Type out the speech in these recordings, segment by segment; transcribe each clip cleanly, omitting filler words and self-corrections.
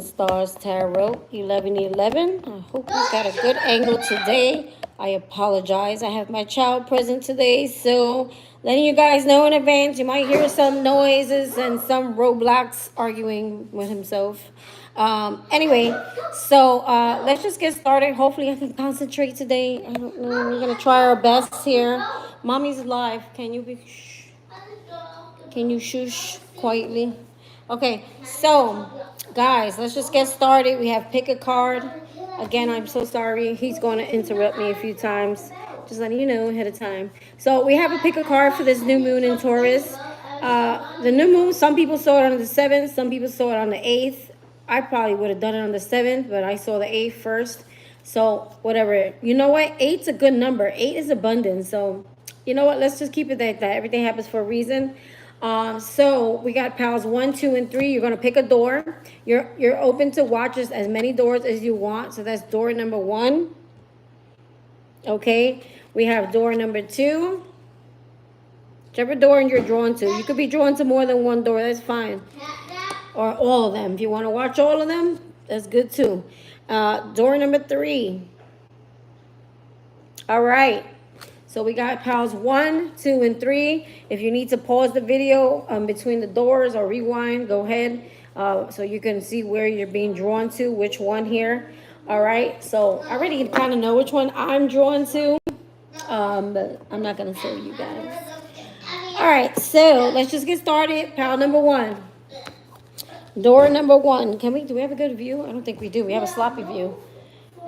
Stars Tarot 1111. I hope we got a good angle today. I apologize. I have my child present today, so letting you guys know in advance, you might hear some noises and some Roblox arguing with himself. Anyway, so let's just get started. Hopefully I can concentrate today. I don't know. We're going to try our best here. Mommy's live. Can you shush quietly? Okay, so guys, let's just get started. We have pick a card. Again, I'm so sorry. He's going to interrupt me a few times. Just letting you know ahead of time. So we have a pick a card for this new moon in Taurus. The new moon, some people saw it on the 7th. Some people saw it on the 8th. I probably would have done it on the 7th, but I saw the 8th first. So whatever. You know what? 8's a good number. 8 is abundance. So you know what? Let's just keep it like that. Everything happens for a reason. So we got piles 1, 2, and 3. You're gonna pick a door. You're open to watch as many doors as you want. So that's door number 1. Okay. We have door number 2. Whichever door you're drawn to. You could be drawn to more than one door. That's fine. Or all of them. If you want to watch all of them, that's good too. Door number 3. All right. So we got piles 1, 2, and 3. If you need to pause the video between the doors or rewind, go ahead. So you can see where you're being drawn to, which one here. All right. So I already kind of know which one I'm drawn to. But I'm not going to show you guys. All right. So let's just get started. Pile number 1. Door number 1. Do we have a good view? I don't think we do. We have a sloppy view.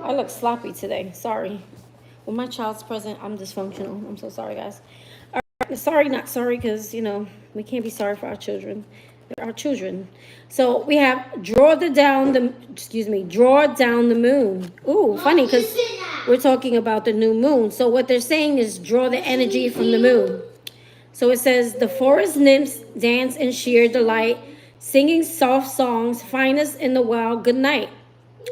I look sloppy today. Sorry. When my child's present, I'm dysfunctional. I'm so sorry, guys. All right, sorry, not sorry, because, you know, we can't be sorry for our children. They're our children. So we have draw down the moon. Ooh, funny, because we're talking about the new moon. So what they're saying is draw the energy from the moon. So it says, the forest nymphs dance in sheer delight, singing soft songs, finest in the wild, good night.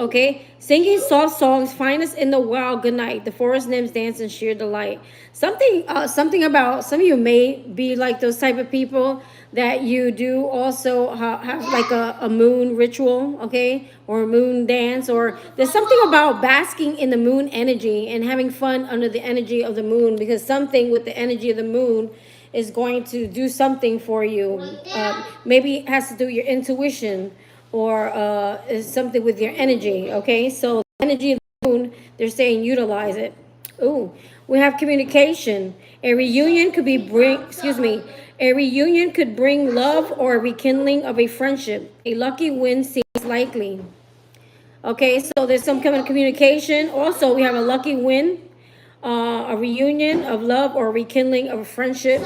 Okay, singing soft songs, finest in the wild, good night. The forest nymphs dance in sheer delight. Something about some of you may be like those type of people that you do also have like a moon ritual, okay, or a moon dance, or there's something about basking in the moon energy and having fun under the energy of the moon, because something with the energy of the moon is going to do something for you. Maybe it has to do with your intuition, or is something with your energy, okay? So the energy of the moon, they're saying utilize it. Ooh, we have communication. A reunion could bring love or a rekindling of a friendship. A lucky win seems likely. Okay, so there's some kind of communication. Also, we have a lucky win, a reunion of love or rekindling of a friendship.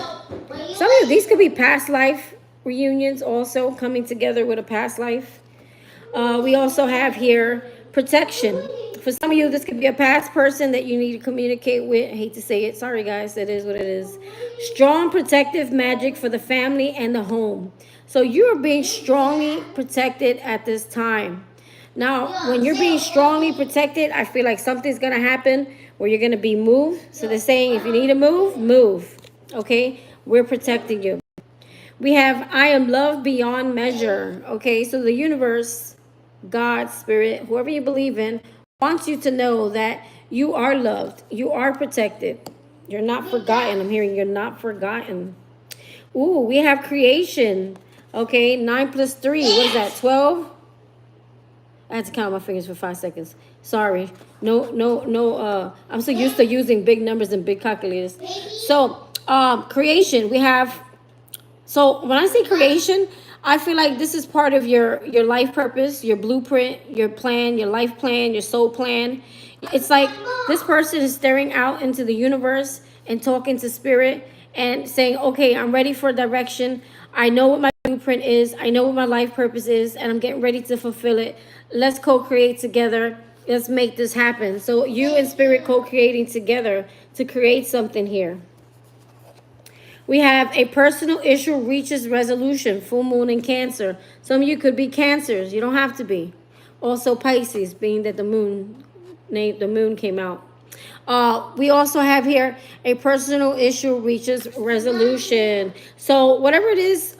Some of these could be past life reunions, also coming together with a past life. We also have here protection. For some of you, this could be a past person that you need to communicate with. I hate to say it. Sorry, guys. It is what it is. Strong protective magic for the family and the home. So you are being strongly protected at this time. Now, when you're being strongly protected, I feel like something's going to happen where you're going to be moved. So they're saying if you need to move, move. Okay? We're protecting you. We have I am loved beyond measure. Okay, so the universe, God, spirit, whoever you believe in, wants you to know that you are loved. You are protected. You're not forgotten. I'm hearing you're not forgotten. Ooh, we have creation. Okay, 9 plus 3. What is that, 12? I had to count my fingers for 5 seconds. Sorry. No. I'm so used to using big numbers and big calculators. So, creation. We have... So when I say creation, I feel like this is part of your life purpose, your blueprint, your plan, your life plan, your soul plan. It's like this person is staring out into the universe and talking to spirit and saying, okay, I'm ready for direction. I know what my blueprint is. I know what my life purpose is, and I'm getting ready to fulfill it. Let's co-create together. Let's make this happen. So you and spirit co-creating together to create something here. We have a personal issue reaches resolution, full moon in Cancer. Some of you could be Cancers. You don't have to be. Also Pisces, being that the moon came out. We also have here a personal issue reaches resolution. So whatever it is,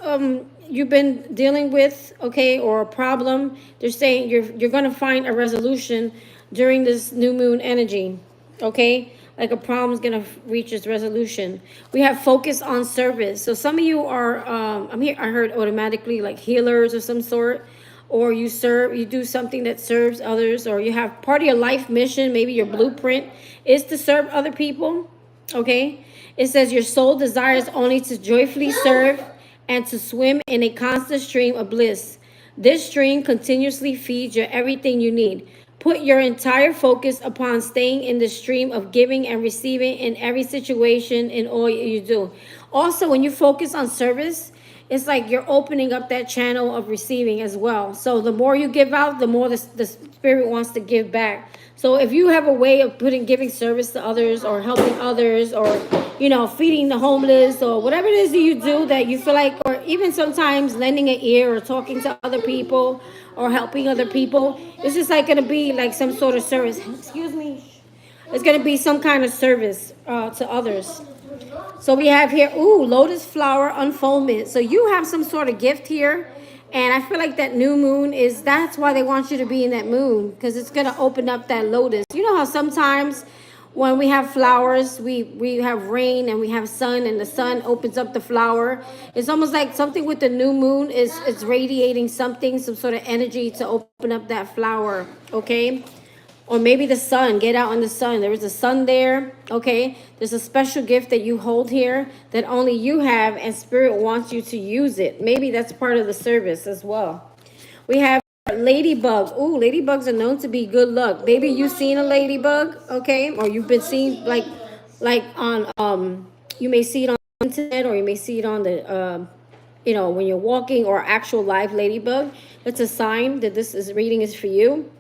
you've been dealing with, okay, or a problem, they're saying you're going to find a resolution during this new moon energy, okay? Like a problem's going to reach its resolution. We have focus on service. So some of you are, I heard automatically like healers of some sort, or you do something that serves others, or you have part of your life mission, maybe your blueprint is to serve other people, okay? It says your soul desires only to joyfully serve and to swim in a constant stream of bliss. This stream continuously feeds you everything you need. Put your entire focus upon staying in the stream of giving and receiving in every situation in all you do. Also, when you focus on service, it's like you're opening up that channel of receiving as well. So the more you give out, the more the spirit wants to give back. So if you have a way of giving service to others, or helping others, or feeding the homeless, or whatever it is that you do that you feel like, or even sometimes lending an ear or talking to other people or helping other people, it's just like going to be like some sort of service. Excuse me. It's going to be some kind of service to others. So we have here, lotus flower unfoldment. So you have some sort of gift here. And I feel like that new moon that's why they want you to be in that moon, because it's going to open up that lotus. You know how sometimes when we have flowers, we have rain and we have sun, and the sun opens up the flower. It's almost like something with the new moon it's radiating something, some sort of energy to open up that flower, okay? Or maybe the sun, get out in the sun. There is a sun there, okay? There's a special gift that you hold here that only you have, and Spirit wants you to use it. Maybe that's part of the service as well. We have ladybug. Ooh, ladybugs are known to be good luck. Maybe you've seen a ladybug, okay? Or you've been seeing like on, you may see it on the internet, or you may see it on the, when you're walking, or actual live ladybug. That's a sign that this reading is for you.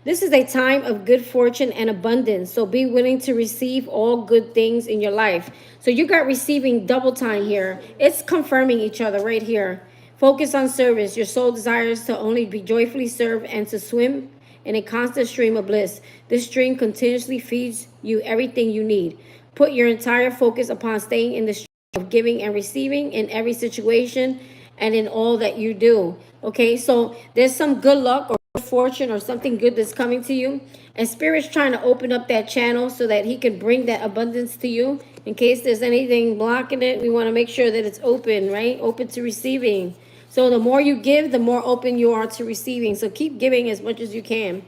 This is a time of good fortune and abundance. So be willing to receive all good things in your life. So you got receiving double time here. It's confirming each other right here. Focus on service. Your soul desires to only be joyfully served and to swim in a constant stream of bliss. This stream continuously feeds you everything you need. Put your entire focus upon staying in the stream of giving and receiving in every situation and in all that you do. Okay, so there's some good luck or fortune or something good that's coming to you, and Spirit's trying to open up that channel so that he can bring that abundance to you. In case there's anything blocking it, we want to make sure that it's open, right? Open to receiving. So the more you give, the more open you are to receiving. So keep giving as much as you can.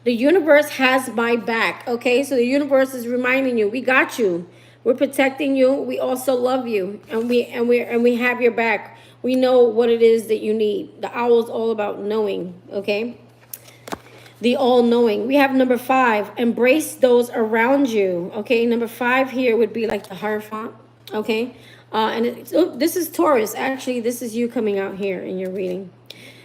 The universe has my back, okay? So the universe is reminding you, we got you. We're protecting you. We also love you, and we have your back. We know what it is that you need. The owl's all about knowing, okay? The all-knowing. We have number 5, embrace those around you, okay? Number 5 here would be like the Hierophant, okay? This is Taurus. Actually, this is you coming out here in your reading.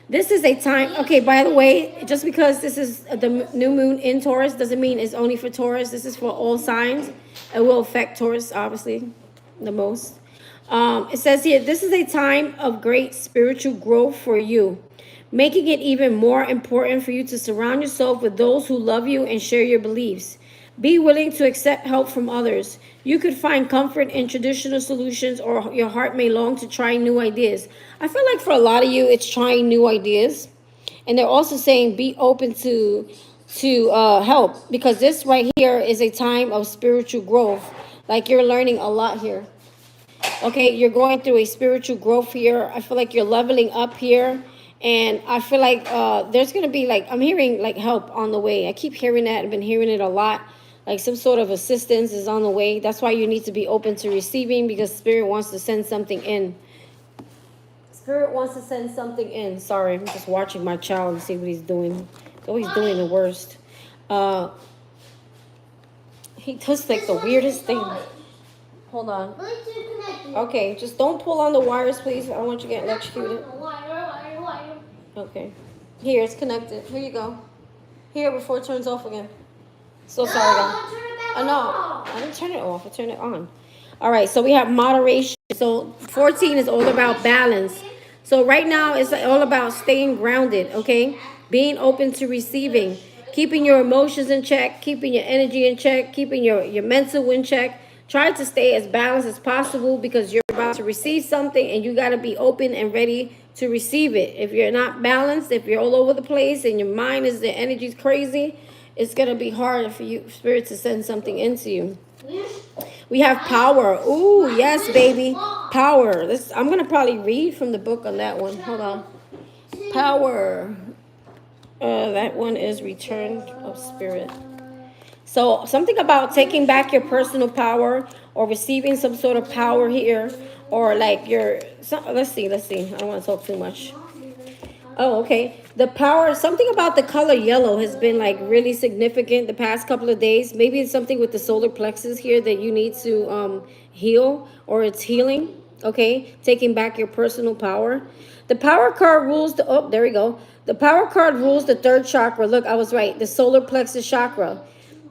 This is a time, okay, by the way, just because this is the new moon in Taurus doesn't mean it's only for Taurus. This is for all signs. It will affect Taurus, obviously, the most. It says here, this is a time of great spiritual growth for you, making it even more important for you to surround yourself with those who love you and share your beliefs. Be willing to accept help from others. You could find comfort in traditional solutions, or your heart may long to try new ideas. I feel like for a lot of you, it's trying new ideas. And they're also saying be open to help, because this right here is a time of spiritual growth. Like you're learning a lot here. Okay, you're going through a spiritual growth here. I feel like you're leveling up here. And I feel like there's going to be like, I'm hearing like help on the way. I keep hearing that. I've been hearing it a lot. Like some sort of assistance is on the way. That's why you need to be open to receiving, because Spirit wants to send something in. Spirit wants to send something in. Sorry, I'm just watching my child and see what he's doing. He's always doing the worst. He does like the weirdest thing. Hold on. Okay, just don't pull on the wires, please. I don't want you to get electrocuted. Okay. Here, it's connected. Here you go. Here, before it turns off again. So sorry, guys. Oh, no, I didn't turn it off. I turned it on. All right, so we have moderation. So 14 is all about balance. So right now, it's all about staying grounded, okay? Being open to receiving. Keeping your emotions in check. Keeping your energy in check. Keeping your mental in check. Try to stay as balanced as possible because you're about to receive something and you got to be open and ready to receive it. If you're not balanced, if you're all over the place and your mind is, the energy's crazy, it's going to be hard for you, Spirit, to send something into you. We have power. Ooh, yes, baby. Power. I'm going to probably read from the book on that one. Hold on. Power. That one is Return of Spirit. So something about taking back your personal power or receiving some sort of power here, or like let's see. I don't want to talk too much. Oh, okay. The power, something about the color yellow has been like really significant the past couple of days. Maybe it's something with the solar plexus here that you need to heal, or it's healing. Okay, taking back your personal power. The power card rules there we go. The power card rules the third chakra. Look, I was right. The solar plexus chakra.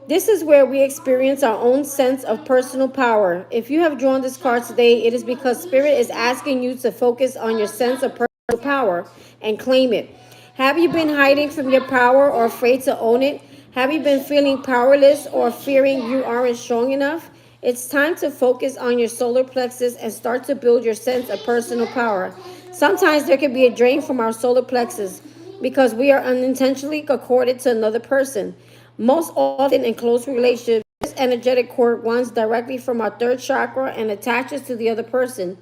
This is where we experience our own sense of personal power. If you have drawn this card today, it is because Spirit is asking you to focus on your sense of personal power and claim it. Have you been hiding from your power or afraid to own it? Have you been feeling powerless or fearing you aren't strong enough? It's time to focus on your solar plexus and start to build your sense of personal power. Sometimes there can be a drain from our solar plexus because we are unintentionally accorded to another person. Most often in close relationships, this energetic cord runs directly from our third chakra and attaches to the other person.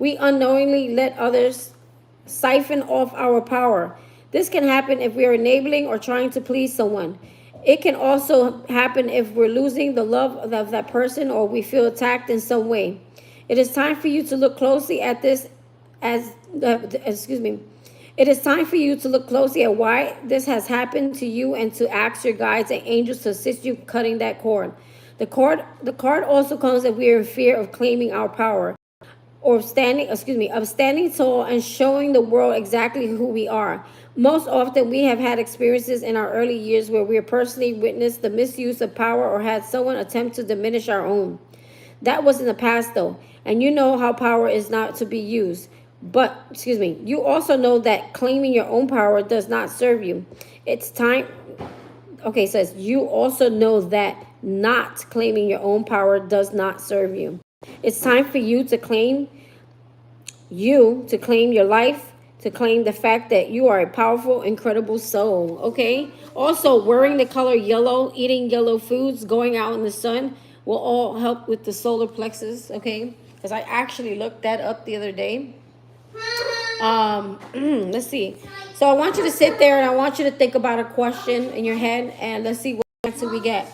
We unknowingly let others siphon off our power. This can happen if we are enabling or trying to please someone. It can also happen if we're losing the love of that person or we feel attacked in some way. It is time for you to look closely at this It is time for you to look closely at why this has happened to you and to ask your guides and angels to assist you cutting that cord. The card also comes if we are in fear of claiming our power, or of standing tall and showing the world exactly who we are. Most often we have had experiences in our early years where we have personally witnessed the misuse of power or had someone attempt to diminish our own. That was in the past though, and you know how power is not to be used. But, you also know that claiming your own power does not serve you. It's time, okay, it says you also know that not claiming your own power does not serve you. It's time for you to claim your life, to claim the fact that you are a powerful, incredible soul, okay? Also, wearing the color yellow, eating yellow foods, going out in the sun will all help with the solar plexus, okay? Because I actually looked that up the other day. Let's see. So I want you to sit there and I want you to think about a question in your head and let's see what answer we get.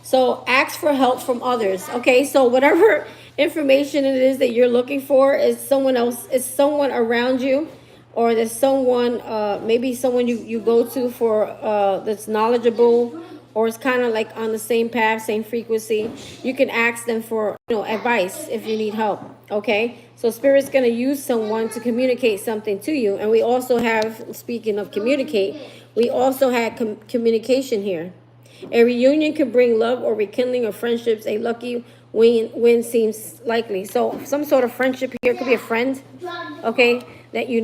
So ask for help from others. Okay, so whatever information it is that you're looking for is someone else, is someone around you, or there's someone, maybe someone you go to for that's knowledgeable, or it's kind of like on the same path, same frequency. You can ask them for advice if you need help. Okay, so Spirit's going to use someone to communicate something to you. And we also have, speaking of communicate, we also had communication here. A reunion could bring love or rekindling of friendships. A lucky win seems likely. So some sort of friendship here. Could be a friend, okay, that you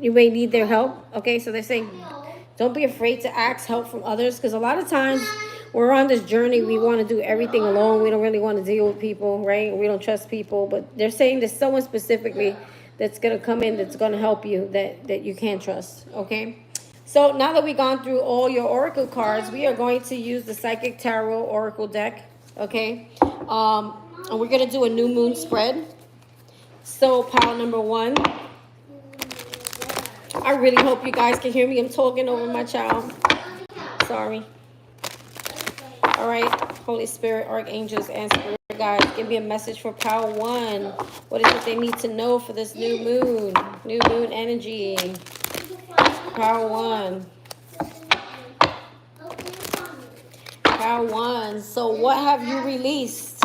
may need their help. Okay, so they're saying don't be afraid to ask help from others, because a lot of times we're on this journey, we want to do everything alone. We don't really want to deal with people, right? We don't trust people. But they're saying there's someone specifically that's going to come in, that's going to help you, that you can trust, okay? So now that we've gone through all your oracle cards, we are going to use the Psychic Tarot Oracle deck, okay? And we're going to do a new moon spread. So pile number 1. I really hope you guys can hear me. I'm talking over my child. Sorry. All right, Holy Spirit, archangels, and spirit guides, give me a message for pile 1. What is it they need to know for this new moon? New moon energy. Pile 1. Pile 1. So what have you released?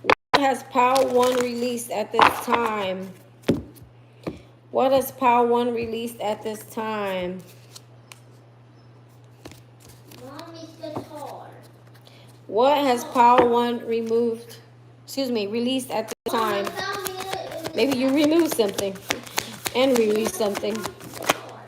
What has pile 1 released at this time? What has pile 1 released at this time? What has pile 1 released at this time? Maybe you removed something and released something.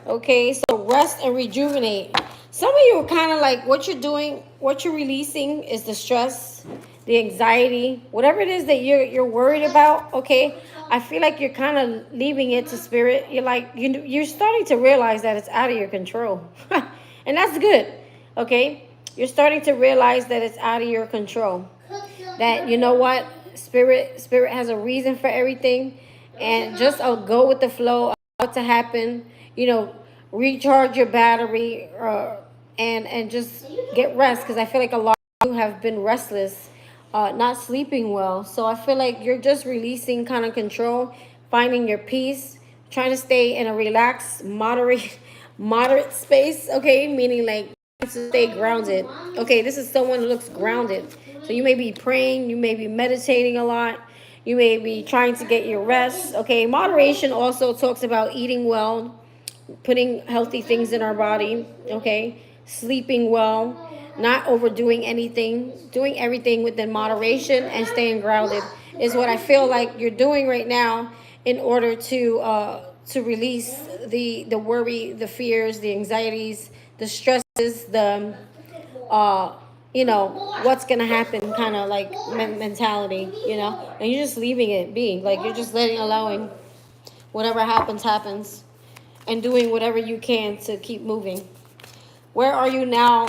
Okay, so rest and rejuvenate. Some of you are kind of like, what you're doing, what you're releasing is the stress, the anxiety, whatever it is that you're worried about, okay? I feel like you're kind of leaving it to spirit. You're like, you're starting to realize that it's out of your control. And that's good, okay? You're starting to realize that it's out of your control. That, you know what, spirit has a reason for everything, and just go with the flow, allow it to happen, you know, recharge your battery, and just get rest, because I feel like a lot of you have been restless, not sleeping well. So I feel like you're just releasing kind of control, finding your peace, trying to stay in a relaxed, moderate space, okay? Meaning like to stay grounded. Okay, this is someone who looks grounded. So you may be praying, you may be meditating a lot, you may be trying to get your rest. Okay, moderation also talks about eating well, putting healthy things in our body, okay? Sleeping well, not overdoing anything, doing everything within moderation, and staying grounded is what I feel like you're doing right now in order to release the worry, the fears, the anxieties, the stresses, the you know, what's gonna happen kind of like mentality, you know, and you're just leaving it being, like you're just allowing whatever happens, and doing whatever you can to keep moving. Where are you now,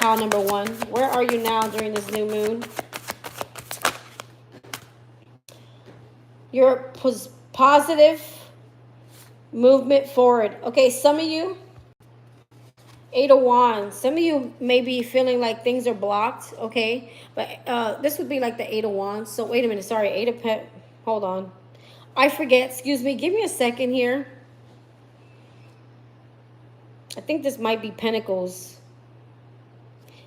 pile number one? Where are you now during this new moon? Your positive movement forward. Okay, some of you, Eight of Wands. Some of you may be feeling like things are blocked, okay? But this would be like the Eight of Wands. So wait a minute, sorry, hold on. I forget, excuse me, give me a second here. I think this might be Pentacles.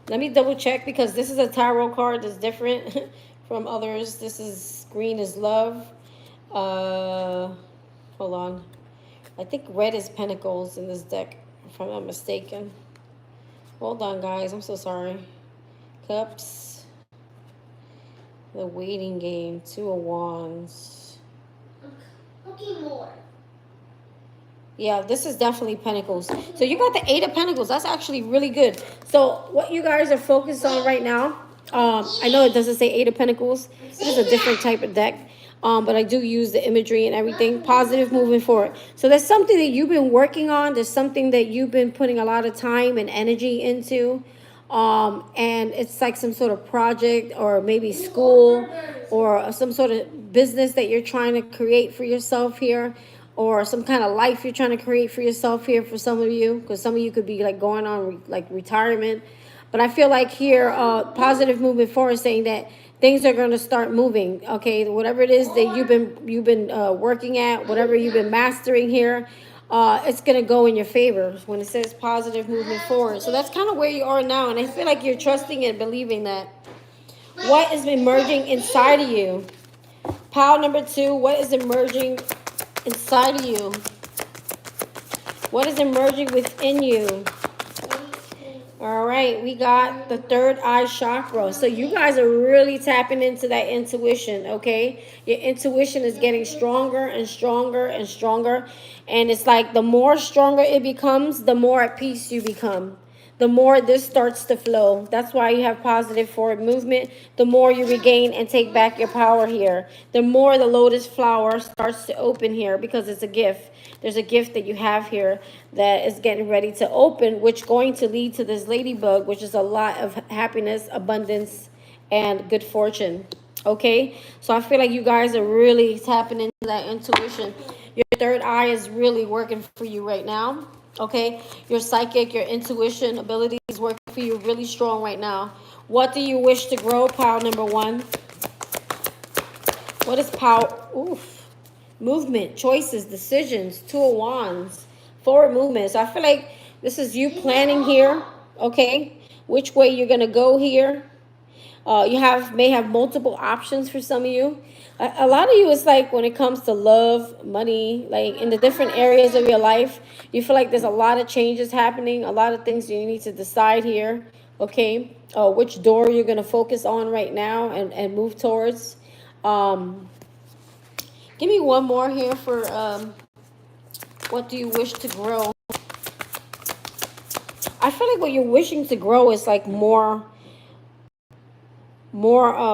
Let me double check, because this is a tarot card that's different from others. This is green is love. Hold on. I think red is Pentacles in this deck, if I'm not mistaken. Hold on, guys. I'm so sorry. Cups. The waiting game. Two of Wands. Looking more. Yeah, this is definitely Pentacles. So you got the Eight of Pentacles. That's actually really good. So what you guys are focused on right now, I know it doesn't say Eight of Pentacles. This is a different type of deck. But I do use the imagery and everything. Positive moving forward. So there's something that you've been working on. There's something that you've been putting a lot of time and energy into. And it's like some sort of project, or maybe school, or some sort of business that you're trying to create for yourself here, or some kind of life you're trying to create for yourself here for some of you, because some of you could be like going on like retirement. But I feel like here, positive movement forward, saying that things are going to start moving. Okay, whatever it is that you've been working at, whatever you've been mastering here, it's going to go in your favor when it says positive movement forward. So that's kind of where you are now, and I feel like you're trusting and believing that. What is emerging inside of you? Pile number two, what is emerging inside of you? What is emerging within you? All right, we got the third eye chakra. So you guys are really tapping into that intuition, okay? Your intuition is getting stronger and stronger and stronger. And it's like the more stronger it becomes, the more at peace you become. The more this starts to flow. That's why you have positive forward movement. The more you regain and take back your power here. The more the lotus flower starts to open here, because it's a gift. There's a gift that you have here that is getting ready to open, which going to lead to this ladybug, which is a lot of happiness, abundance, and good fortune. Okay? So I feel like you guys are really tapping into that intuition. Your third eye is really working for you right now. Okay? Your psychic, your intuition ability is working for you really strong right now. What do you wish to grow? Pile number one. What is power? Oof. Movement, choices, decisions, Two of Wands, forward movement. So I feel like this is you planning here, okay? Which way you're going to go here. You may have multiple options for some of you. A lot of you, it's like when it comes to love, money, like in the different areas of your life, you feel like there's a lot of changes happening, a lot of things you need to decide here, okay? Which door you're going to focus on right now and move towards. Give me one more here for what do you wish to grow? I feel like what you're wishing to grow is like more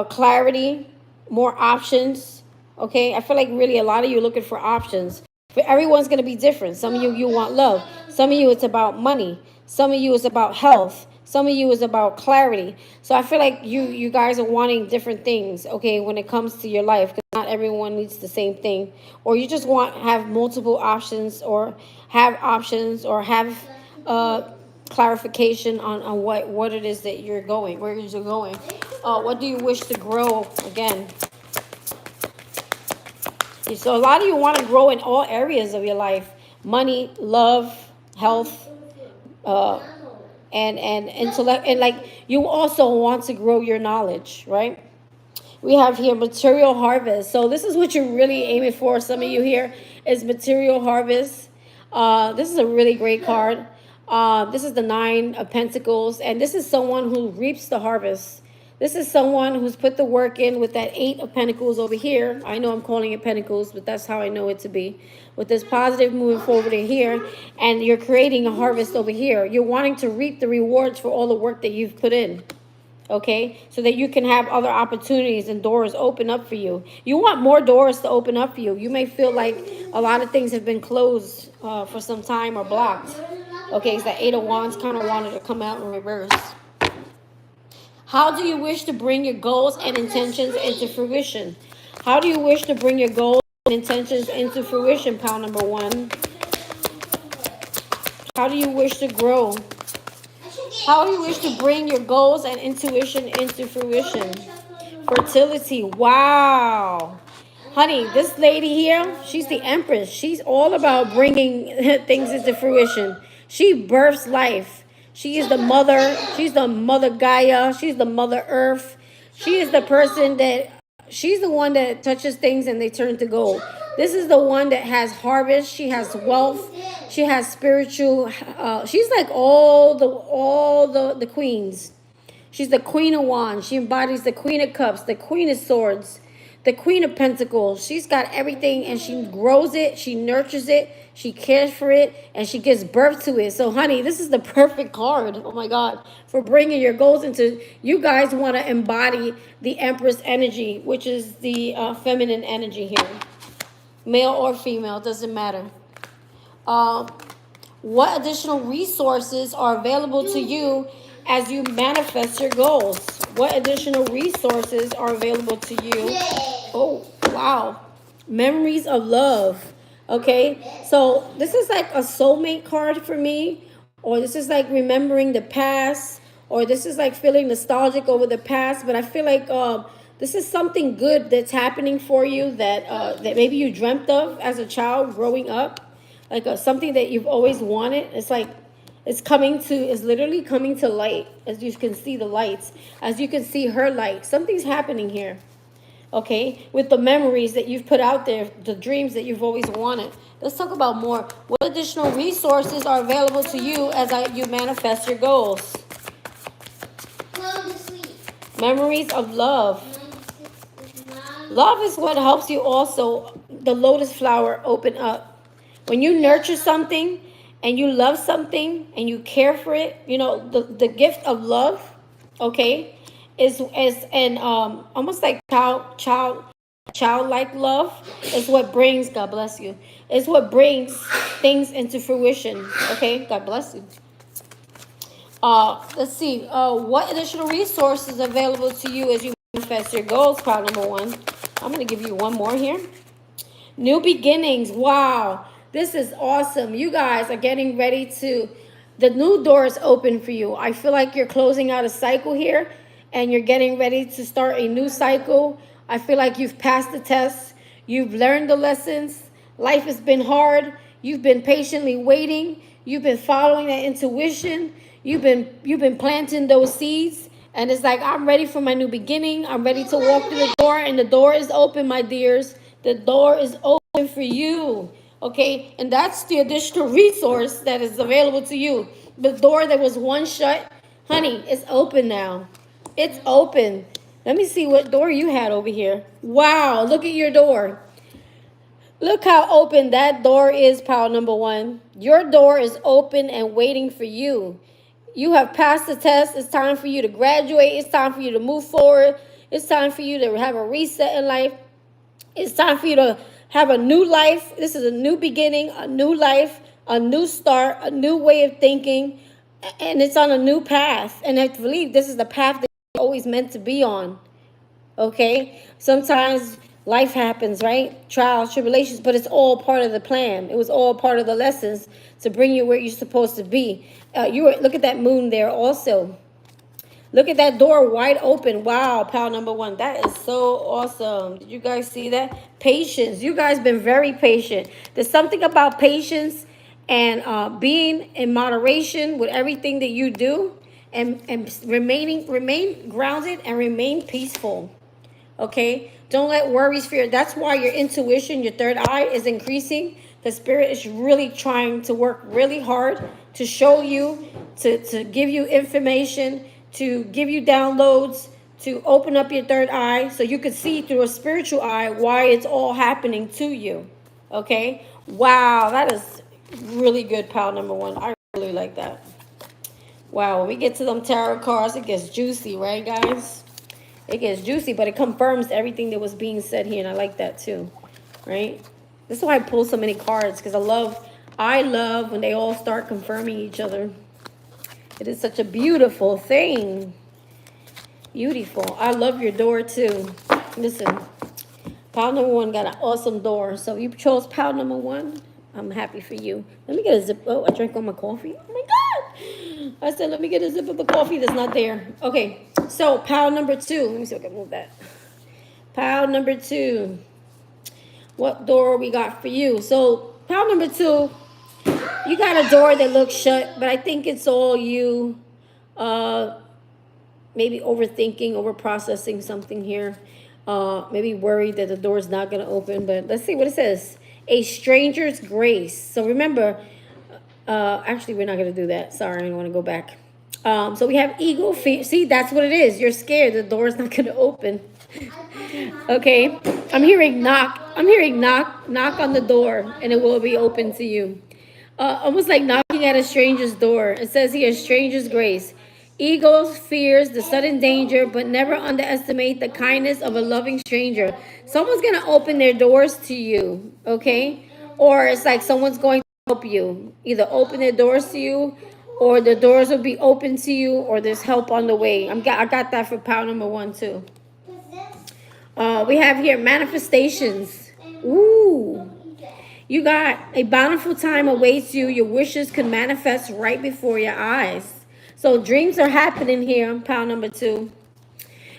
clarity, more options. Okay, I feel like really a lot of you are looking for options. For everyone's going to be different. Some of you want love. Some of you it's about money. Some of you it's about health. Some of you is about clarity. So I feel like you guys are wanting different things, okay, when it comes to your life, because not everyone needs the same thing. Or you just have multiple options, or have options, or have clarification on what it is that you're going, where you're going. What do you wish to grow again? So a lot of you want to grow in all areas of your life: money, love, health, and intellect, and like you also want to grow your knowledge, right? We have here material harvest. So this is what you're really aiming for. Some of you here is material harvest. This is a really great card. This is the 9 of Pentacles, and this is someone who reaps the harvest. This is someone who's put the work in with that 8 of Pentacles over here. I know I'm calling it Pentacles, but that's how I know it to be. With this positive moving forward in here, and you're creating a harvest over here. You're wanting to reap the rewards for all the work that you've put in. Okay, so that you can have other opportunities and doors open up for you. You want more doors to open up for you. You may feel like a lot of things have been closed for some time or blocked. Okay, so that 8 of Wands kind of wanted to come out in reverse. How do you wish to bring your goals and intentions into fruition? How do you wish to bring your goals and intentions into fruition, pile number 1? How do you wish to grow? How do you wish to bring your goals and intuition into fruition? Fertility. Wow. Honey, this lady here, she's the Empress. She's all about bringing things into fruition. She births life. She is the mother. She's the mother Gaia. She's the mother Earth. She is the person that, she's the one that touches things and they turn to gold. This is the one that has harvest. She has wealth. She has spiritual. She's like all the queens. She's the Queen of Wands. She embodies the Queen of Cups, the Queen of Swords, the Queen of Pentacles. She's got everything, and she grows it. She nurtures it. She cares for it, and she gives birth to it. So, honey, this is the perfect card. Oh, my God. For bringing your goals into, you guys want to embody the Empress energy, which is the feminine energy here. Male or female, doesn't matter. What additional resources are available to you as you manifest your goals? What additional resources are available to you? Oh, wow. Memories of love. Okay, so this is like a soulmate card for me, or this is like remembering the past, or this is like feeling nostalgic over the past. But I feel like this is something good that's happening for you that that maybe you dreamt of as a child growing up, like something that you've always wanted. It's like it's literally coming to light, as you can see the lights, as you can see her light. Something's happening here. Okay, with the memories that you've put out there, the dreams that you've always wanted. Let's talk about more. What additional resources are available to you as you manifest your goals? Memories of love. Love is what helps you also, the lotus flower, open up. When you nurture something and you love something and you care for it, you know, the gift of love, okay, is almost like childlike love is what brings, God bless you, is what brings things into fruition. Okay, God bless you. Let's see, what additional resources are available to you as you manifest your goals, pile number 1. I'm going to give you one more here. New beginnings. Wow, this is awesome. You guys are getting ready to, the new door is open for you. I feel like you're closing out a cycle here, and you're getting ready to start a new cycle. I feel like you've passed the test. You've learned the lessons. Life has been hard. You've been patiently waiting. You've been following that intuition. You've been planting those seeds. And it's like, I'm ready for my new beginning. I'm ready to walk through the door, and the door is open, my dears. The door is open for you. Okay? And that's the additional resource that is available to you. The door that was once shut, honey, it's open now. It's open. Let me see what door you had over here. Wow, look at your door. Look how open that door is, pile number 1. Your door is open and waiting for you. You have passed the test. It's time for you to graduate. It's time for you to move forward. It's time for you to have a reset in life. It's time for you to have a new life. This is a new beginning, a new life, a new start, a new way of thinking, and it's on a new path. And I believe this is the path that you're always meant to be on. Okay? Sometimes life happens, right? Trials, tribulations, but it's all part of the plan. It was all part of the lessons to bring you where you're supposed to be. Look at that moon there also. Look at that door wide open. Wow, pal number one. That is so awesome. Did you guys see that? Patience. You guys been very patient. There's something about patience and being in moderation with everything that you do, and remain grounded and remain peaceful. Okay? Don't let worries, fear. That's why your intuition, your third eye is increasing. The spirit is really trying to work really hard to show you, to give you information, to give you downloads, to open up your third eye so you can see through a spiritual eye why it's all happening to you. Okay? Wow, that is really good, pal number one. I really like that. Wow, when we get to them tarot cards, it gets juicy, right, guys? It gets juicy, but it confirms everything that was being said here, and I like that too, right? This is why I pull so many cards, because I love when they all start confirming each other. It is such a beautiful thing. Beautiful. I love your door too. Listen, pile number one got an awesome door. So if you chose pile number one, I'm happy for you. Let me get a zip. Oh, I drank all my coffee. Oh my God. I said, let me get a zip of the coffee that's not there. Okay, so pile number two. Let me see if I can move that. Pile number two. What door we got for you? So pile number two, you got a door that looks shut, but I think it's all you maybe overthinking, overprocessing something here. Maybe worried that the door's not going to open, but let's see what it says. A stranger's grace. So remember, actually, we're not going to do that. Sorry, I don't want to go back. So we have ego, fear. See, that's what it is. You're scared the door's not going to open. Okay, I'm hearing knock. I'm hearing knock on the door, and it will be open to you. Almost like knocking at a stranger's door. It says here, stranger's grace. Ego fears the sudden danger, but never underestimate the kindness of a loving stranger. Someone's going to open their doors to you, okay? Or it's like someone's going to help you. Either open their doors to you, or the doors will be open to you, or there's help on the way. I got that for pile number one, too. We have here manifestations. Ooh. You got a bountiful time awaits you. Your wishes can manifest right before your eyes. So dreams are happening here on pile number two.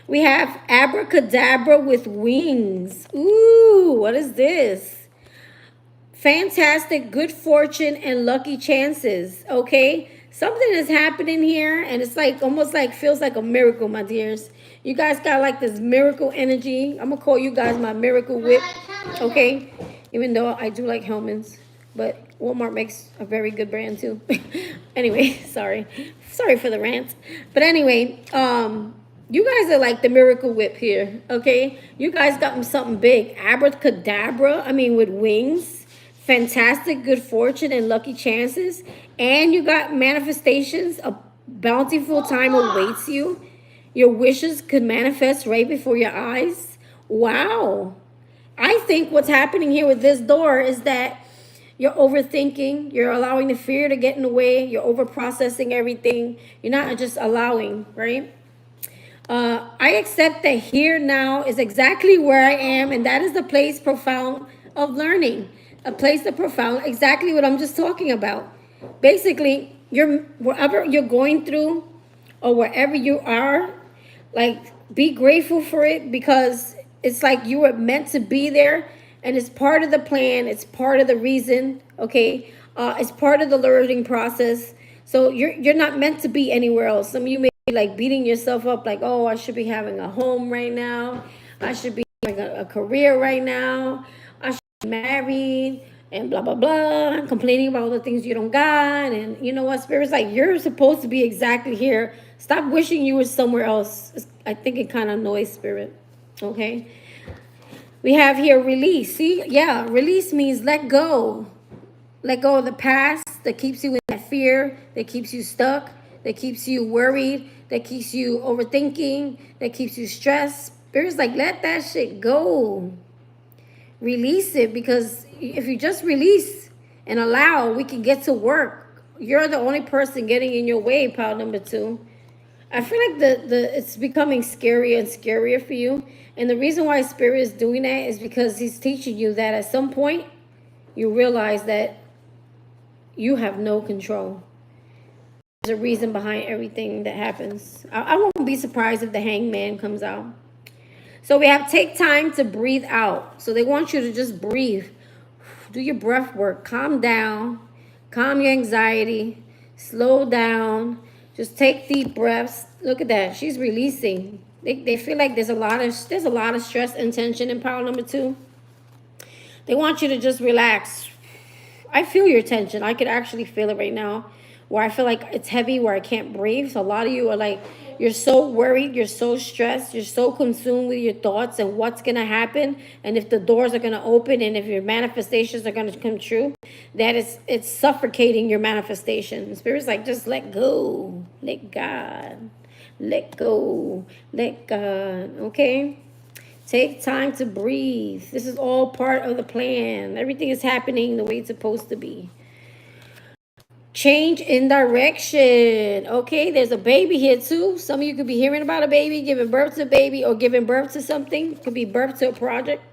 We have abracadabra with wings. Ooh, what is this? Fantastic good fortune and lucky chances. Okay, something is happening here, and it's like almost like feels like a miracle, my dears. You guys got like this miracle energy. I'm gonna call you guys my miracle whip. Okay, even though I do like Hellman's, but Walmart makes a very good brand too. Anyway, sorry for the rant. But anyway, you guys are like the miracle whip here. Okay, you guys got something big. Abracadabra. I mean, with wings. Fantastic good fortune and lucky chances. And you got manifestations. A bountiful time awaits you. Your wishes could manifest right before your eyes. Wow. I think what's happening here with this door is that you're overthinking. You're allowing the fear to get in the way. You're overprocessing everything. You're not just allowing, right? I accept that here now is exactly where I am, and that is the place profound of learning. A place of profound, exactly what I'm just talking about. Basically, wherever you're going through or wherever you are, like, be grateful for it, because it's like you were meant to be there, and it's part of the plan. It's part of the reason, okay? It's part of the learning process. So you're not meant to be anywhere else. Some of you may be like beating yourself up like, oh, I should be having a home right now. I should be having a career right now. I should be married and blah, blah, blah. Complaining about all the things you don't got. And you know what? Spirit's like, you're supposed to be exactly here. Stop wishing you were somewhere else. I think it kind of annoys Spirit, okay? We have here release. See, yeah, release means let go. Let go of the past that keeps you in that fear, that keeps you stuck. that keeps you worried, that keeps you overthinking, that keeps you stressed. Spirit's like, let that shit go. Release it, because if you just release and allow, we can get to work. You're the only person getting in your way, pile number 2. I feel like it's becoming scarier and scarier for you. And the reason why Spirit is doing that is because he's teaching you that at some point you realize that you have no control. There's a reason behind everything that happens. I won't be surprised if the hangman comes out. So we have take time to breathe out. So they want you to just breathe. Do your breath work. Calm down. Calm your anxiety. Slow down. Just take deep breaths. Look at that. She's releasing. They feel like there's a lot of stress and tension in pile number 2. They want you to just relax. I feel your tension. I could actually feel it right now, where I feel like it's heavy, where I can't breathe. So a lot of you are like, you're so worried, you're so stressed, you're so consumed with your thoughts and what's going to happen, and if the doors are going to open, and if your manifestations are going to come true, that it's suffocating your manifestation. Spirit's like, just let go. Let God. Let go. Let God. Okay? Take time to breathe. This is all part of the plan. Everything is happening the way it's supposed to be. Change in direction. Okay, there's a baby here too. Some of you could be hearing about a baby, giving birth to a baby, or giving birth to something. Could be birth to a project.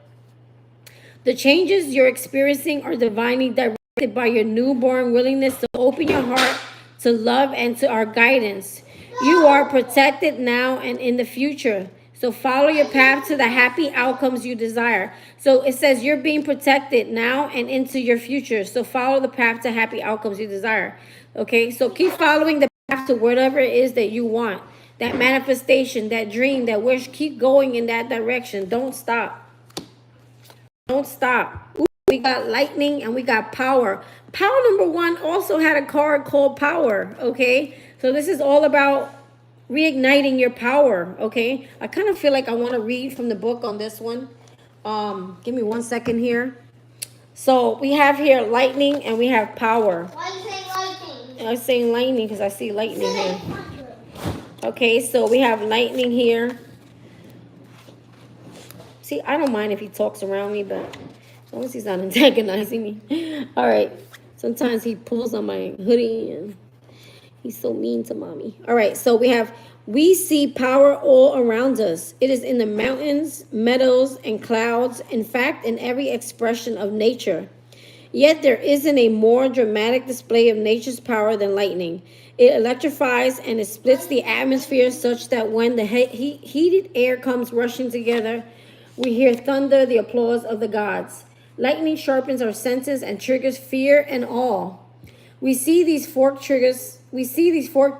The changes you're experiencing are divinely directed by your newborn willingness to open your heart to love and to our guidance. You are protected now and in the future. So follow your path to the happy outcomes you desire. So it says you're being protected now and into your future. So follow the path to happy outcomes you desire. Okay, so keep following the path to whatever it is that you want. That manifestation, that dream, that wish, keep going in that direction. Don't stop. Don't stop. Ooh, we got lightning and we got power. Power number 1 also had a card called power. Okay, so this is all about reigniting your power. Okay, I kind of feel like I want to read from the book on this one. Give me 1 second here. So we have here lightning and we have power. Why are you saying lightning? I'm saying lightning because I see lightning here. Okay, so we have lightning here. See, I don't mind if he talks around me, but as long as he's not antagonizing me. All right, sometimes he pulls on my hoodie and he's so mean to mommy. All right, so we see power all around us. It is in the mountains, meadows, and clouds. In fact, in every expression of nature. Yet there isn't a more dramatic display of nature's power than lightning. It electrifies and it splits the atmosphere such that when the heated air comes rushing together, we hear thunder, the applause of the gods. Lightning sharpens our senses and triggers fear and awe. We see these forked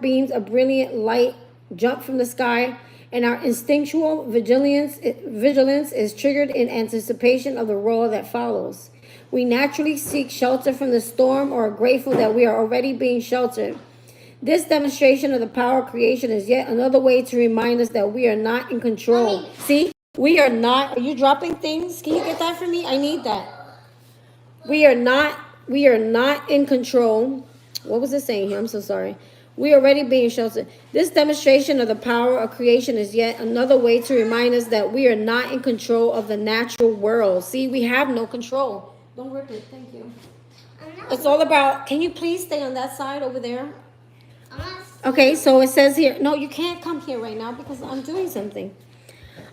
beams of brilliant light jump from the sky, and our instinctual vigilance is triggered in anticipation of the roar that follows. We naturally seek shelter from the storm or are grateful that we are already being sheltered. This demonstration of the power of creation is yet another way to remind us that we are not in control. See, we are not. Are you dropping things? Can you get that for me? I need that. We are not in control. What was it saying here? I'm so sorry. We are already being sheltered. This demonstration of the power of creation is yet another way to remind us that we are not in control of the natural world. See, we have no control. Don't rip it. Thank you. It's all about, can you please stay on that side over there? Okay, so it says here, no, you can't come here right now because I'm doing something.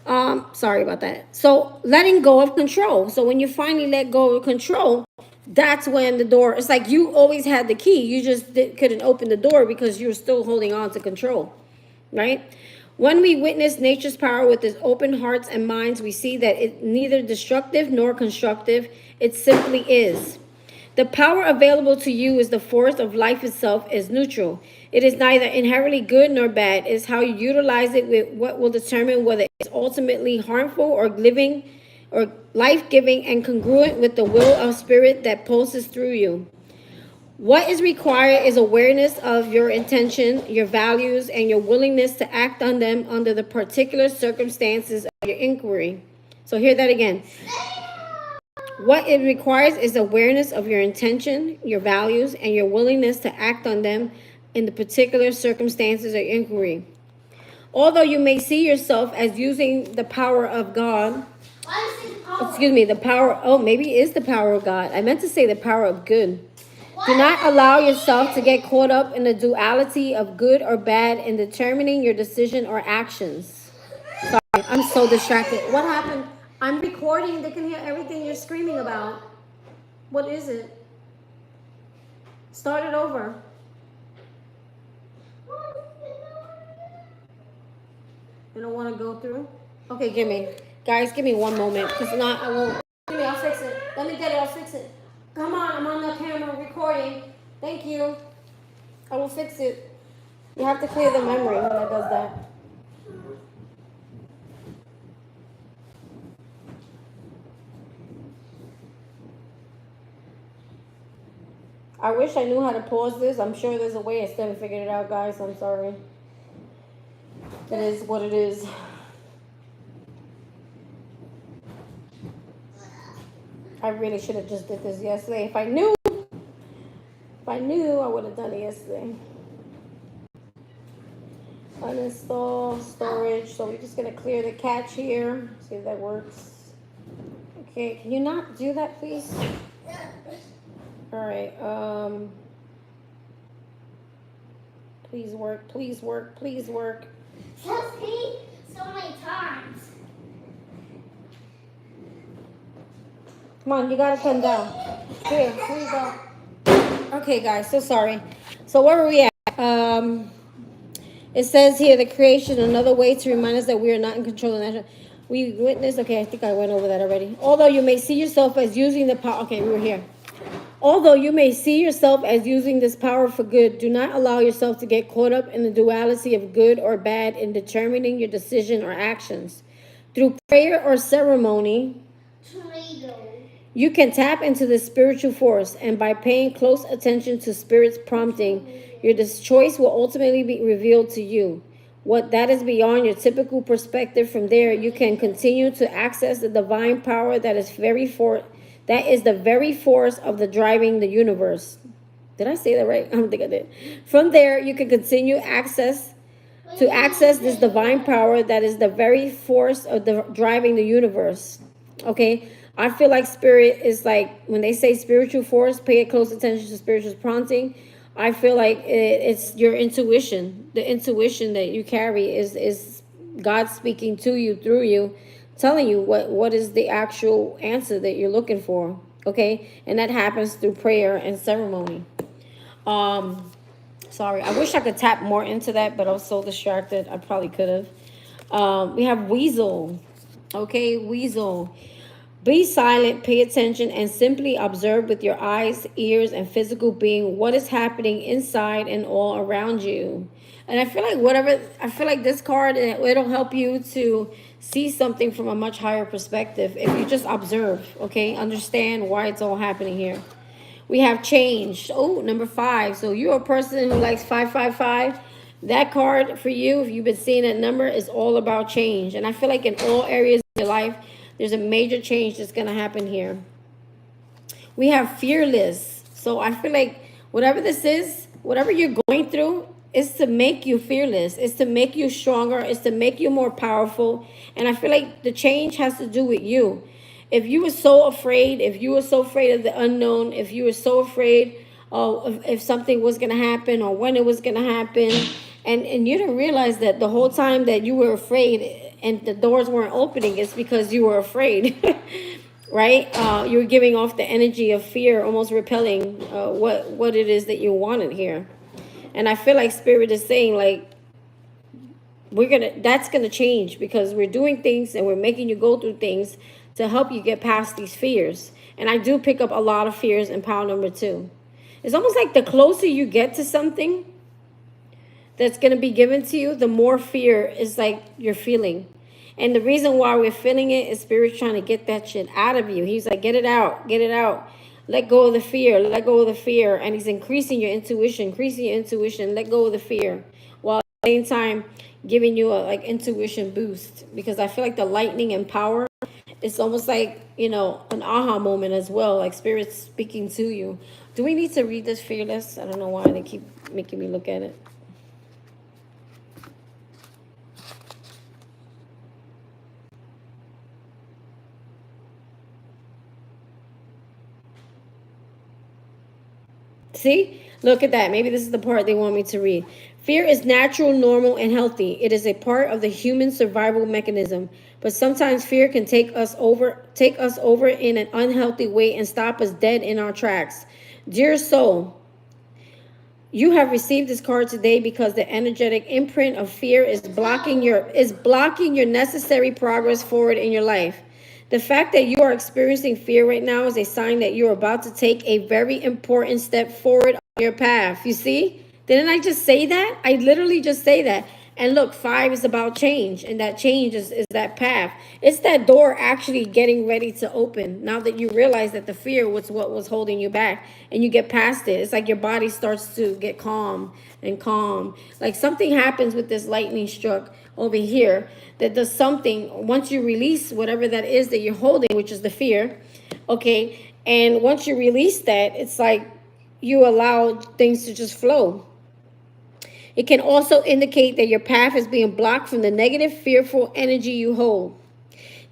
Sorry about that. So letting go of control. So when you finally let go of control, that's when the door, it's like you always had the key. You just couldn't open the door because you were still holding on to control, right? When we witness nature's power with its open hearts and minds, we see that it's neither destructive nor constructive. It simply is. The power available to you is the force of life itself is neutral. It is neither inherently good nor bad. It is how you utilize it with what will determine whether it's ultimately harmful or living or life-giving and congruent with the will of spirit that pulses through you. What is required is awareness of your intention, your values, and your willingness to act on them under the particular circumstances of your inquiry. So hear that again. What it requires is awareness of your intention, your values, and your willingness to act on them in the particular circumstances or inquiry. Although you may see yourself as using the power of God, excuse me, the power, oh, maybe it is the power of God. I meant to say the power of good. Do not allow yourself to get caught up in the duality of good or bad in determining your decision or actions. Sorry, I'm so distracted. What happened? I'm recording. They can hear everything you're screaming about. What is it? Start it over. You don't want to go through? Okay, give me. Guys, give me one moment. Because not, I won't. Give me, I'll fix it. Let me get it, I'll fix it. Come on, I'm on the camera recording. Thank you. I will fix it. You have to clear the memory when it does that. I wish I knew how to pause this. I'm sure there's a way. I still haven't figured it out, guys. I'm sorry. It is what it is. I really should have just did this yesterday. If I knew, I would have done it yesterday. Uninstall storage. So we're just gonna clear the cache here. See if that works. Okay, can you not do that, please? All right. Please work. Please work. Please work. Just me so many times. Come on, you gotta come down. Here you go. Okay, guys, so sorry. So where were we at? It says here the creation, another way to remind us that we are not in control of nature. We witness. Okay, I think I went over that already. Although you may see yourself as using the power. Okay, we were here. Although you may see yourself as using this power for good, do not allow yourself to get caught up in the duality of good or bad in determining your decision or actions. Through prayer or ceremony, you can tap into the spiritual force, and by paying close attention to Spirit's prompting, your choice will ultimately be revealed to you. What that is beyond your typical perspective. From there, you can continue to access the divine power that is the very force of the driving the universe. Did I say that right? I don't think I did. From there, you can continue to access this divine power that is the very force of the driving the universe. Okay, I feel like Spirit is like, when they say spiritual force, pay close attention to spiritual prompting. I feel like it's your intuition. The intuition that you carry is God speaking to you, through you, telling you what is the actual answer that you're looking for. Okay, and that happens through prayer and ceremony. Sorry, I wish I could tap more into that, but I was so distracted. I probably could have. We have Weasel. Okay, Weasel. Be silent, pay attention, and simply observe with your eyes, ears, and physical being what is happening inside and all around you. And I feel like this card, it'll help you to see something from a much higher perspective if you just observe, okay? Understand why it's all happening here. We have change. Oh, number 5. So you're a person who likes 555. That card for you, if you've been seeing that number, is all about change. And I feel like in all areas of your life, there's a major change that's going to happen here. We have fearless. So I feel like whatever this is, whatever you're going through, is to make you fearless. It's to make you stronger. It's to make you more powerful. And I feel like the change has to do with you. If you were so afraid, of the unknown, if you were so afraid of if something was going to happen or when it was going to happen, and you didn't realize that the whole time that you were afraid and the doors weren't opening, it's because you were afraid, right? You were giving off the energy of fear, almost repelling what it is that you wanted here. And I feel like Spirit is saying, like, that's gonna change, because we're doing things and we're making you go through things to help you get past these fears. And I do pick up a lot of fears in pile number 2. It's almost like the closer you get to something that's going to be given to you, the more fear is like you're feeling. And the reason why we're feeling it is Spirit trying to get that shit out of you. He's like, get it out, get it out. Let go of the fear, let go of the fear. And he's increasing your intuition, let go of the fear. While at the same time giving you a like intuition boost. Because I feel like the lightning and power It's almost like, you know, an aha moment as well, like spirits speaking to you. Do we need to read this, Fearless? I don't know why they keep making me look at it. See? Look at that. Maybe this is the part they want me to read. Fear is natural, normal, and healthy. It is a part of the human survival mechanism. But sometimes fear can take us over in an unhealthy way and stop us dead in our tracks. Dear soul, you have received this card today because the energetic imprint of fear is blocking your necessary progress forward in your life. The fact that you are experiencing fear right now is a sign that you're about to take a very important step forward on your path. You see? Didn't I just say that? I literally just say that. And look, 5 is about change, and that change is that path. It's that door actually getting ready to open. Now that you realize that the fear was what was holding you back, and you get past it. It's like your body starts to get calm and calm. Like something happens with this lightning struck over here that does something. Once you release whatever that is that you're holding, which is the fear, okay? And once you release that, it's like you allow things to just flow. It can also indicate that your path is being blocked from the negative, fearful energy you hold.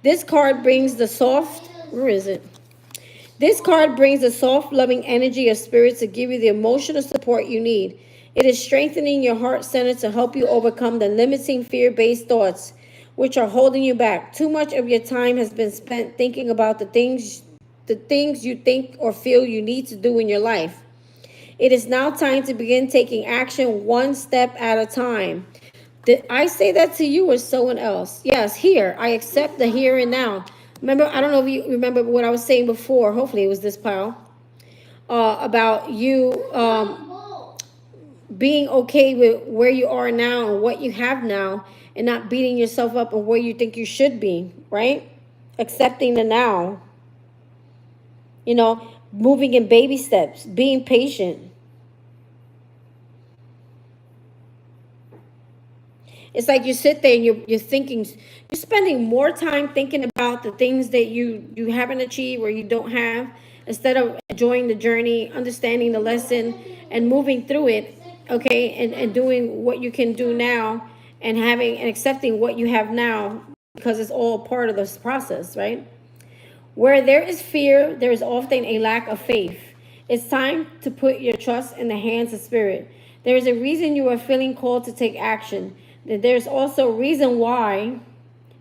This card brings the soft, where is it? This card brings the soft, loving energy of spirit to give you the emotional support you need. It is strengthening your heart center to help you overcome the limiting fear-based thoughts which are holding you back. Too much of your time has been spent thinking about the things you think or feel you need to do in your life. It is now time to begin taking action one step at a time. Did I say that to you or someone else? Yes, here. I accept the here and now. Remember, I don't know if you remember what I was saying before. Hopefully it was this pile. About you being okay with where you are now and what you have now and not beating yourself up on where you think you should be, right? Accepting the now. You know, moving in baby steps, being patient. It's like you sit there and you're thinking, you're spending more time thinking about the things that you haven't achieved or you don't have, instead of enjoying the journey, understanding the lesson, and moving through it, okay, and doing what you can do now, and having and accepting what you have now, because it's all part of this process, right? Where there is fear, there is often a lack of faith. It's time to put your trust in the hands of spirit. There is a reason you are feeling called to take action. There's also a reason why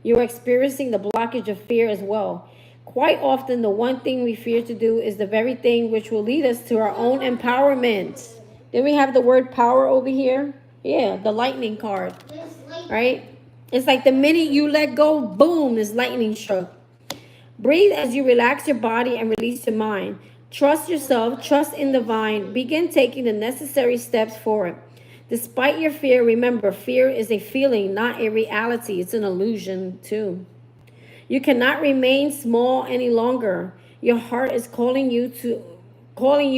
you're experiencing the blockage of fear as well. Quite often, the one thing we fear to do is the very thing which will lead us to our own empowerment. Then we have the word power over here. Yeah, the lightning card, right? It's like the minute you let go, boom, is lightning struck. Breathe as you relax your body and release your mind. Trust yourself, trust in the divine. Begin taking the necessary steps forward. Despite your fear, remember, fear is a feeling, not a reality. It's an illusion too. You cannot remain small any longer. Your heart is calling you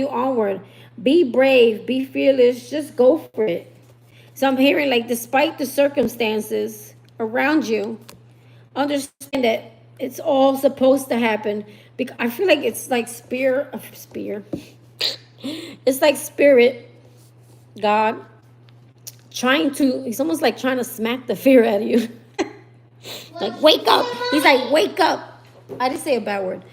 onward. Be brave, be fearless, just go for it. So I'm hearing, like, despite the circumstances around you, understand that it's all supposed to happen. Because I feel like it's like it's like spirit, God, he's almost like trying to smack the fear out of you. Like, wake up. He's like, wake up. I didn't say a bad word.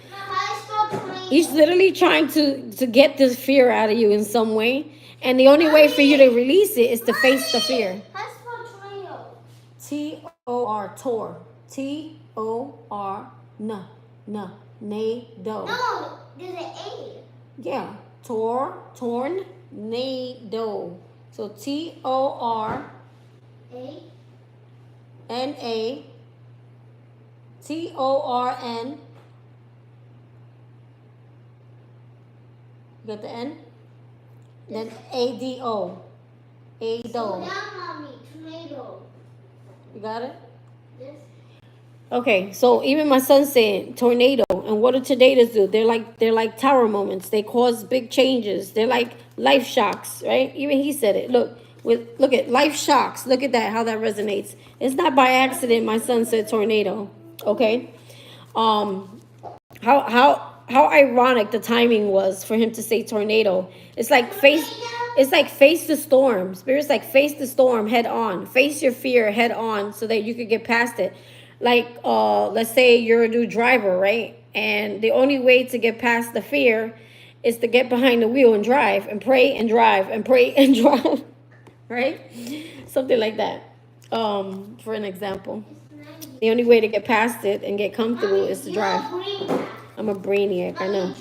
He's literally trying to get this fear out of you in some way. And the only way for you to release it is to face the fear. T-O-R, Tor. T-O-R, nado. No, there's an A. Yeah, tornado. So T-O-R N-A T-O-R-N. You got the N? Then A-D-O. A-D-O. Slow down, Mommy. Tornado. You got it? This. Okay, so even my son's saying tornado. And what do tornadoes do? They're like tower moments. They cause big changes. They're like life shocks, right? Even he said it. Look at life shocks. Look at that, how that resonates. It's not by accident my son said tornado. Okay. How ironic the timing was for him to say tornado. It's like face the storm. Spirit's like face the storm head on. Face your fear head on so that you could get past it. Like let's say you're a new driver, right? And the only way to get past the fear is to get behind the wheel and drive and pray and drive and pray and drive. Right? Something like that. For an example. The only way to get past it and get comfortable is to drive. I'm a brainiac, I know.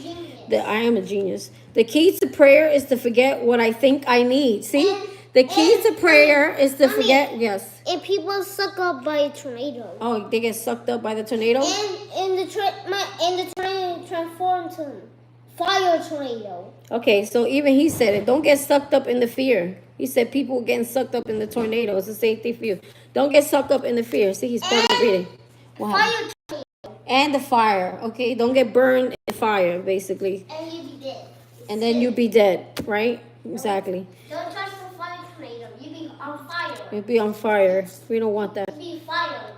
I am a genius. The key to prayer is to forget what I think I need. See? The key to prayer is to forget, yes. And people sucked up by a tornado. Oh, they get sucked up by the tornado? And the tornado transformed to fire tornado. Okay, so even he said it. Don't get sucked up in the fear. He said people getting sucked up in the tornado. It's the same thing for you. Don't get sucked up in the fear. See, he's part of the reading. Wow. Fire tornado. And the fire, okay? Don't get burned in the fire, basically. And you be dead. And then you be dead, right? Exactly. Don't touch the fire tornado. You be on fire. You be on fire. We don't want that. You be fire.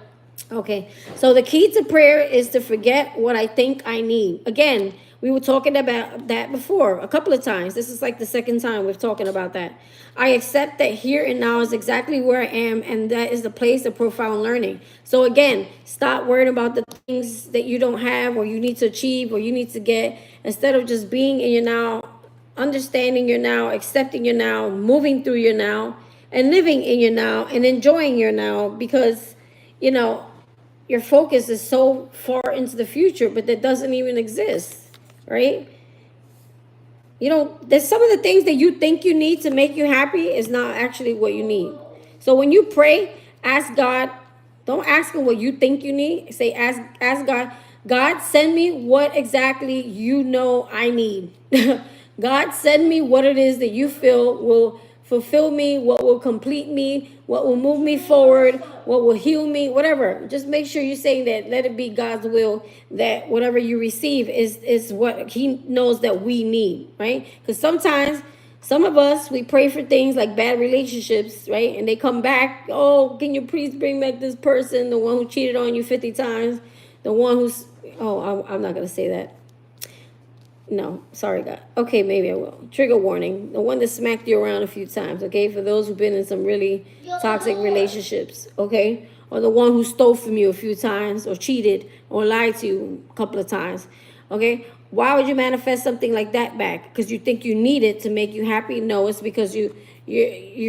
Okay, so the key to prayer is to forget what I think I need. Again, we were talking about that before a couple of times. This is like the second time we're talking about that. I accept that here and now is exactly where I am, and that is the place of profound learning. So again, stop worrying about the things that you don't have or you need to achieve or you need to get. Instead of just being in your now, understanding your now, accepting your now, moving through your now, and living in your now and enjoying your now, because, you know, your focus is so far into the future, but that doesn't even exist, right? You know, there's some of the things that you think you need to make you happy is not actually what you need. So when you pray, ask God, don't ask him what you think you need. Say, ask God, God, send me what exactly you know I need. God, send me what it is that you feel will fulfill me, what will complete me, what will move me forward, what will heal me, whatever. Just make sure you're saying that, let it be God's will, that whatever you receive is what he knows that we need, right? Because sometimes, some of us, we pray for things like bad relationships, right? And they come back, oh, can you please bring back this person, the one who cheated on you 50 times, the one who's, oh, I'm not going to say that. No, sorry, God. Okay, maybe I will. Trigger warning. The one that smacked you around a few times, okay? For those who've been in some really toxic relationships, okay? Or the one who stole from you a few times or cheated or lied to you a couple of times, okay? Why would you manifest something like that back? Because you think you need it to make you happy? No, it's because you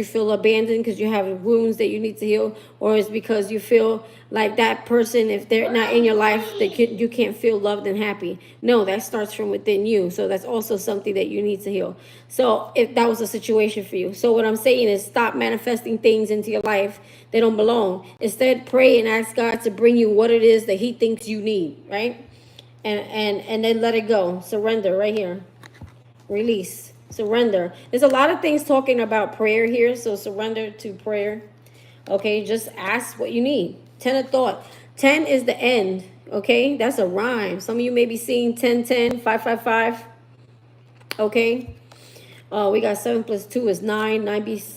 feel abandoned because you have wounds that you need to heal, or it's because you feel like that person, if they're not in your life, you can't feel loved and happy. No, that starts from within you. So that's also something that you need to heal. So if that was a situation for you. So what I'm saying is stop manifesting things into your life that don't belong. Instead, pray and ask God to bring you what it is that he thinks you need, right? And then let it go. Surrender right here. Release. Surrender. There's a lot of things talking about prayer here, so surrender to prayer. Okay, just ask what you need. 10 of thought. 10 is the end. Okay, that's a rhyme. Some of you may be seeing 10, 10, 5, 5, 5. Okay. We got 7 plus 2 is 9.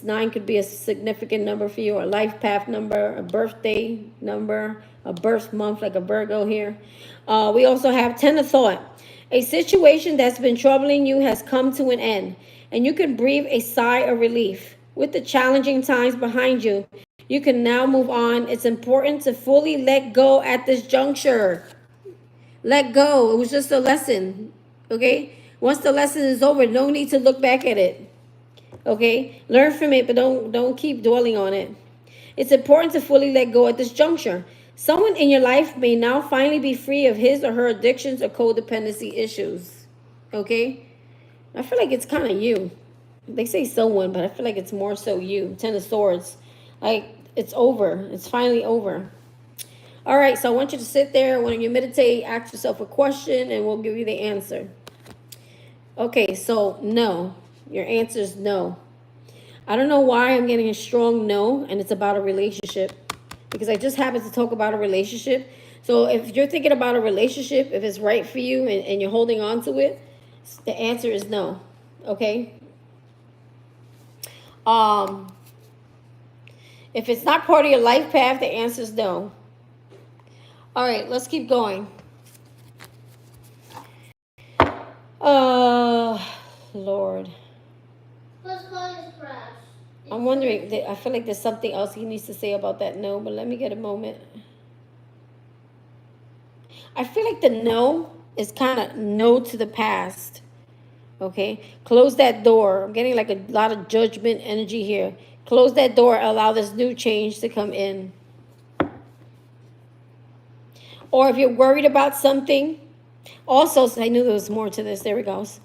9 could be a significant number for you, a life path number, a birthday number, a birth month like a Virgo here. We also have 10 of thought. A situation that's been troubling you has come to an end, and you can breathe a sigh of relief. With the challenging times behind you, you can now move on. It's important to fully let go at this juncture. Let go. It was just a lesson, okay? Once the lesson is over, no need to look back at it, okay? Learn from it, but don't keep dwelling on it. It's important to fully let go at this juncture. Someone in your life may now finally be free of his or her addictions or codependency issues, okay? I feel like it's kind of you. They say someone, but I feel like it's more so you. 10 of Swords. Like, it's over. It's finally over. All right, so I want you to sit there. When you meditate, ask yourself a question, and we'll give you the answer. Okay, so no. Your answer is no. I don't know why I'm getting a strong no, and it's about a relationship. Because I just happened to talk about a relationship. So if you're thinking about a relationship, if it's right for you and you're holding on to it, the answer is no. Okay? If it's not part of your life path, the answer is no. All right, let's keep going. Lord. First card is crash. I'm wondering, I feel like there's something else he needs to say about that no, but let me get a moment. I feel like the no is kind of no to the past. Okay? Close that door. I'm getting like a lot of judgment energy here. Close that door, allow this new change to come in. Or if you're worried about something, also, I knew there was more to this. There it goes.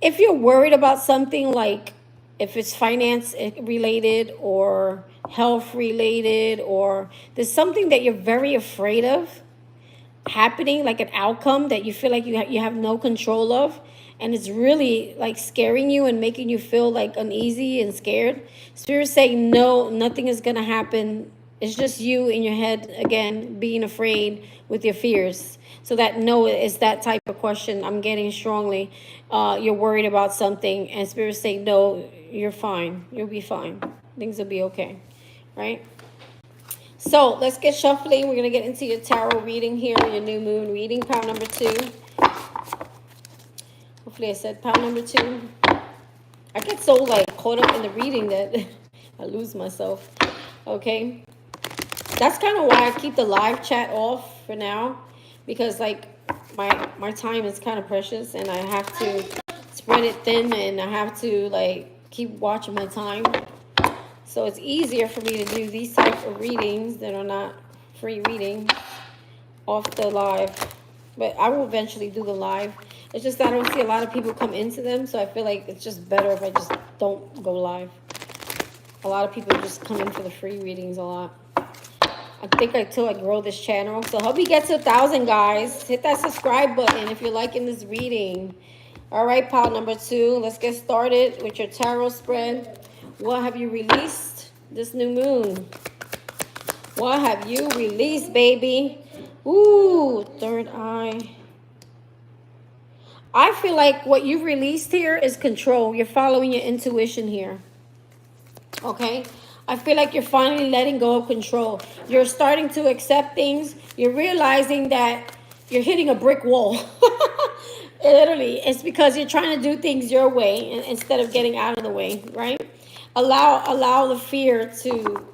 If you're worried about something, like if it's finance related or health related, or there's something that you're very afraid of happening, like an outcome that you feel like you have no control of, and it's really like scaring you and making you feel like uneasy and scared, Spirit's saying no, nothing is going to happen. It's just you in your head again being afraid with your fears. So that no is that type of question I'm getting strongly. You're worried about something, and Spirit's saying no, you're fine, you'll be fine, things will be okay, right? So let's get shuffling. We're going to get into your tarot reading here, your new moon reading, pile number 2. Hopefully I said pile number 2. I get so like caught up in the reading that I lose myself. Okay. That's kind of why I keep the live chat off for now, because like my time is kind of precious and I have to spread it thin and I have to like keep watching my time. So it's easier for me to do these type of readings that are not free readings off the live. But I will eventually do the live. It's just that I don't see a lot of people come into them, so I feel like it's just better if I just don't go live. A lot of people just come in for the free readings a lot. I think until I grow this channel. So help me get to 1,000, guys. Hit that subscribe button if you're liking this reading. All right, pile number 2. Let's get started with your tarot spread. What have you released this new moon? What have you released, baby? Ooh, third eye. I feel like what you've released here is control. You're following your intuition here. Okay? I feel like you're finally letting go of control. You're starting to accept things. You're realizing that you're hitting a brick wall. Literally, it's because you're trying to do things your way instead of getting out of the way, right? Allow the fear to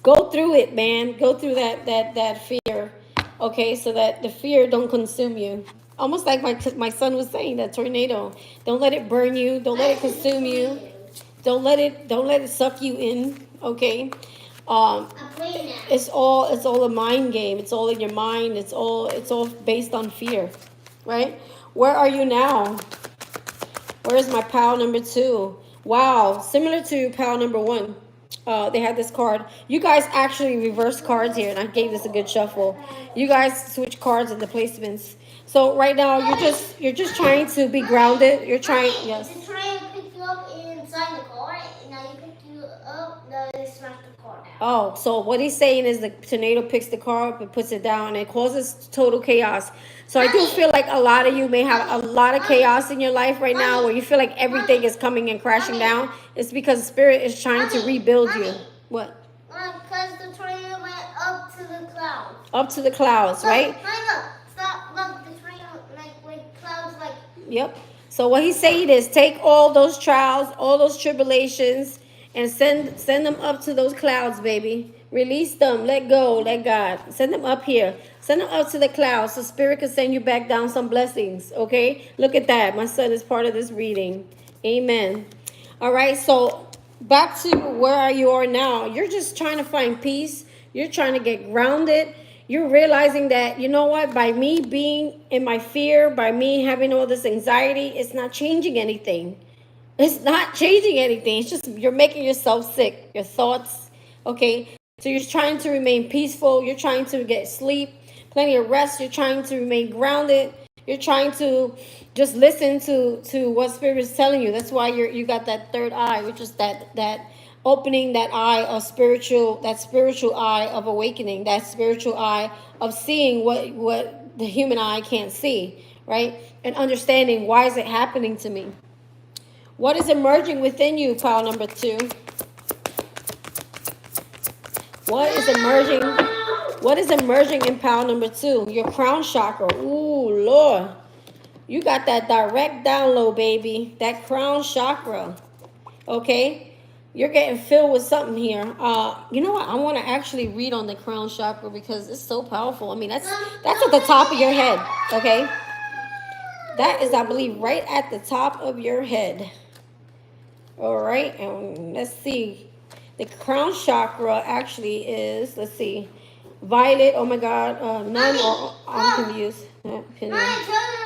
go through it, man. Go through that fear, okay? So that the fear don't consume you. Almost like my son was saying, that tornado. Don't let it burn you. Don't let it consume you. Don't let it suck you in, okay? It's all a mind game. It's all in your mind. It's all based on fear, right? Where are you now? Where's my pile number 2? Wow, similar to pile number 1. They had this card. You guys actually reversed cards here, and I gave this a good shuffle. You guys switch cards in the placements. So right now you're just trying to be grounded. You're trying, yes. The train picked you up inside the car, and now you picked you up, now you smashed the car down. Oh, so what he's saying is the tornado picks the car up and puts it down, and it causes total chaos. So I do feel like a lot of you may have a lot of chaos in your life right now where you feel like everything is coming and crashing down. It's because Spirit is trying to rebuild you. What? Because the tornado went up to the clouds. Up to the clouds, right? Look, the tornado, like clouds, like... Yep. So what he's saying is take all those trials, all those tribulations, and send them up to those clouds, baby. Release them. Let go. Let God. Send them up here. Send them up to the clouds so Spirit can send you back down some blessings, okay? Look at that. My son is part of this reading. Amen. All right, so back to where you are now. You're just trying to find peace. You're trying to get grounded. You're realizing that, you know what, by me being in my fear, by me having all this anxiety, it's not changing anything. It's not changing anything. It's just you're making yourself sick, your thoughts, okay? So you're trying to remain peaceful. You're trying to get sleep, plenty of rest. You're trying to remain grounded. You're trying to just listen to what Spirit is telling you. That's why you got that third eye, which is that opening that eye of spiritual eye of awakening, that spiritual eye of seeing what the human eye can't see, right? And understanding, why is it happening to me? What is emerging within you, pile number 2? What is emerging? What is emerging in pile number 2? Your crown chakra. Ooh, Lord. You got that direct download, baby. That crown chakra. Okay? You're getting filled with something here. You know what? I want to actually read on the crown chakra because it's so powerful. I mean, that's at the top of your head. Okay? That is, I believe, right at the top of your head. All right, and let's see. The crown chakra actually is, let's see, violet. Oh my God, none or I'm confused. Pineal.